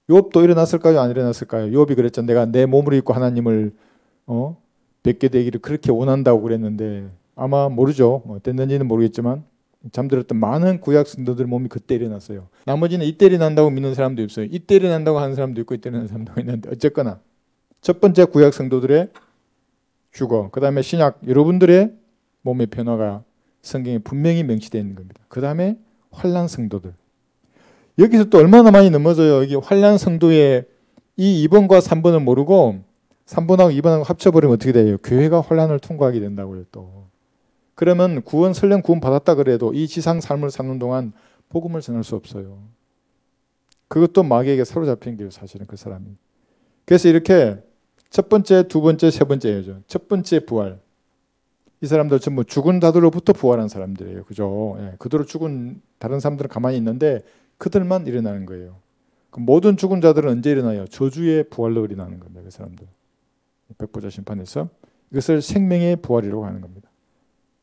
Speaker 1: 욥도 일어났을까요? 안 일어났을까요? 욥이 그랬죠. 내가 내 몸을 입고 하나님을 뵙게 되기를 그렇게 원한다고 그랬는데 아마 모르죠. 됐는지는 모르겠지만 잠들었던 많은 구약 성도들 몸이 그때 일어났어요. 나머지는 이때 일어난다고 믿는 사람도 있어요. 이때 일어난다고 하는 사람도 있고 이때 일어나는 사람도 있는데 어쨌거나 첫 번째 구약 성도들의 휴거, 그 다음에 신약 여러분들의 몸의 변화가 성경에 분명히 명시되어 있는 겁니다. 그 다음에 환난 성도들. 여기서 또 얼마나 많이 넘어져요. 이게 환난 성도의 이 2번과 3번을 모르고 3번하고 2번하고 합쳐버리면 어떻게 돼요? 교회가 환난을 통과하게 된다고요. 또 그러면 구원 설령 구원 받았다 그래도 이 지상 삶을 사는 동안 복음을 전할 수 없어요. 그것도 마귀에게 사로잡힌 게요. 사실은 그 사람이. 그래서 이렇게 첫 번째, 두 번째, 세 번째죠. 첫 번째 부활. 이 사람들 전부 죽은 자들로부터 부활한 사람들이에요. 그죠? 그대로 죽은 다른 사람들은 가만히 있는데 그들만 일어나는 거예요. 모든 죽은 자들은 언제 일어나요? 저주의 부활로 일어나는 겁니다. 그 사람들. 백보자 심판에서 이것을 생명의 부활이라고 하는 겁니다.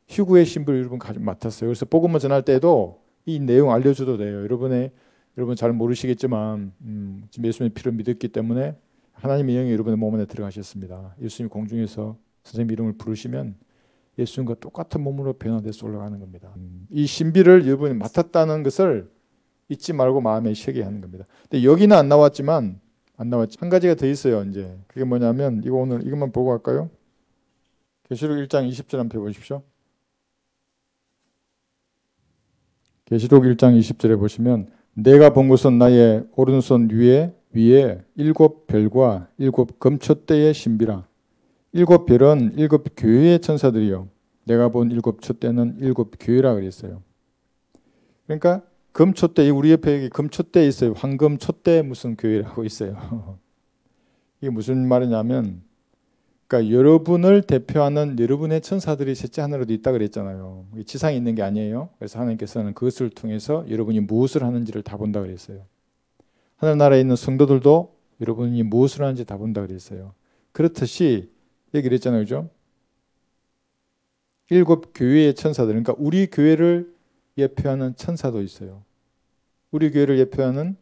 Speaker 1: 휴구의 신부를 여러분 맡았어요. 그래서 복음을 전할 때도 이 내용 알려줘도 돼요. 여러분 잘 모르시겠지만 지금 예수님의 피를 믿었기 때문에 하나님의 영이 여러분의 몸 안에 들어가셨습니다. 예수님이 공중에서 선생님 이름을 부르시면 예수님과 똑같은 몸으로 변화돼서 올라가는 겁니다. 이 신비를 여러분이 맡았다는 것을 잊지 말고 마음에 새게 하는 겁니다. 근데 여기는 안 나왔지만 한 가지가 더 있어요. 이제 그게 뭐냐면 오늘 이것만 보고 갈까요? 계시록 1장 20절 한번 펴보십시오. 계시록 1장 20절에 보시면 내가 본 것은 나의 오른손 위에 7별과 7금촛대의 신비라. 7별은 7교회의 천사들이요. 내가 본 7촛대는 7교회라 그랬어요. 그러니까 금촛대, 우리 옆에 여기 금촛대 있어요. 황금촛대 무슨 교회라고 있어요. 이게 무슨 말이냐면, 그러니까 여러분을 대표하는 여러분의 천사들이 셋째 하늘에도 있다 그랬잖아요. 지상에 있는 게 아니에요. 그래서 하나님께서는 그것을 통해서 여러분이 무엇을 하는지를 다 본다 그랬어요. 하늘나라에 있는 성도들도 여러분이 무엇을 하는지 다 본다 그랬어요. 그렇듯이 얘기를 했잖아요, 그죠? 7교회의 천사들, 그러니까 우리 교회를 예표하는 천사도 있어요. 우리 교회를 예표하는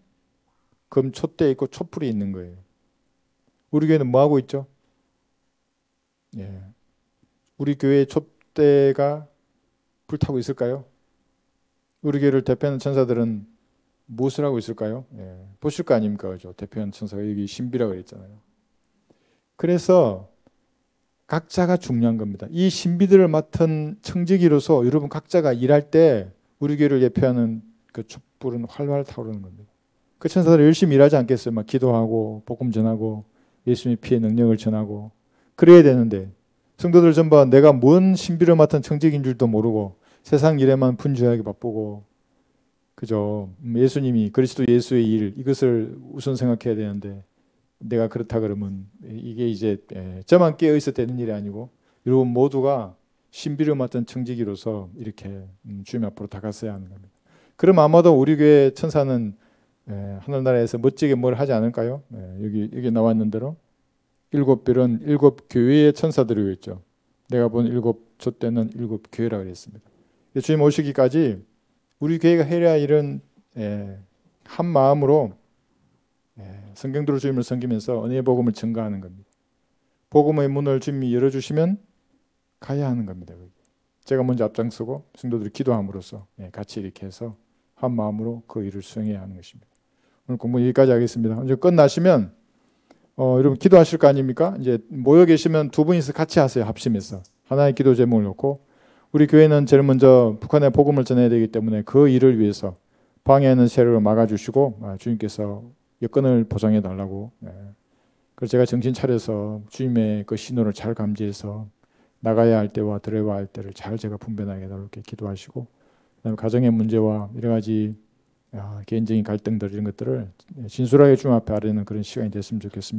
Speaker 1: 금촛대 있고 촛불이 있는 거예요. 우리 교회는 뭐 하고 있죠? 예. 우리 교회의 촛대가 불타고 있을까요? 우리 교회를 대표하는 천사들은 무엇을 하고 있을까요? 예. 보실 거 아닙니까? 그죠? 대표하는 천사가 여기 신비라고 그랬잖아요. 그래서 각자가 중요한 겁니다. 이 신비들을 맡은 청지기로서 여러분 각자가 일할 때 우리 교회를 예표하는 그 촛불은 활활 타오르는 겁니다. 그 천사들이 열심히 일하지 않겠어요? 막 기도하고 복음 전하고 예수님의 피의 능력을 전하고 그래야 되는데 성도들 전부 내가 뭔 신비를 맡은 청직인 줄도 모르고 세상 일에만 분주하게 바쁘고 그죠? 예수님이 그리스도 예수의 일 이것을 우선 생각해야 되는데 내가 그렇다 그러면 이게 이제 저만 깨어 있어도 되는 일이 아니고 여러분 모두가 신비를 맡은 청지기로서 이렇게 주님 앞으로 다가서야 하는 겁니다. 그럼 아마도 우리 교회 천사는 하늘나라에서 멋지게 뭘 하지 않을까요? 여기 나와 있는 대로 7별은 7교회의 천사들이고 있죠. 내가 본 7촛대는 7교회라고 그랬습니다. 주님 오시기까지 우리 교회가 해야 할 일은 한 마음으로 성경대로 주님을 섬기면서 은혜의 복음을 증거하는 겁니다. 복음의 문을 주님이 열어주시면 가야 하는 겁니다. 제가 먼저 앞장서고 성도들이 기도함으로써 같이 이렇게 해서 한 마음으로 그 일을 수행해야 하는 것입니다. 오늘 공부 여기까지 하겠습니다. 이제 끝나시면 여러분 기도하실 거 아닙니까? 이제 모여 계시면 두 분이서 같이 하세요. 합심해서 하나의 기도 제목을 놓고 우리 교회는 제일 먼저 북한에 복음을 전해야 되기 때문에 그 일을 위해서 방해하는 세력을 막아주시고 주님께서 여건을 보장해 달라고. 그래서 제가 정신 차려서 주님의 그 신호를 잘 감지해서 나가야 할 때와 들어야 할 때를 잘 제가 분별하게 해달라고 기도하시고, 그다음에 가정의 문제와 여러 가지 개인적인 갈등들 이런 것들을 진솔하게 주님 앞에 아뢰는 그런 시간이 됐으면 좋겠습니다.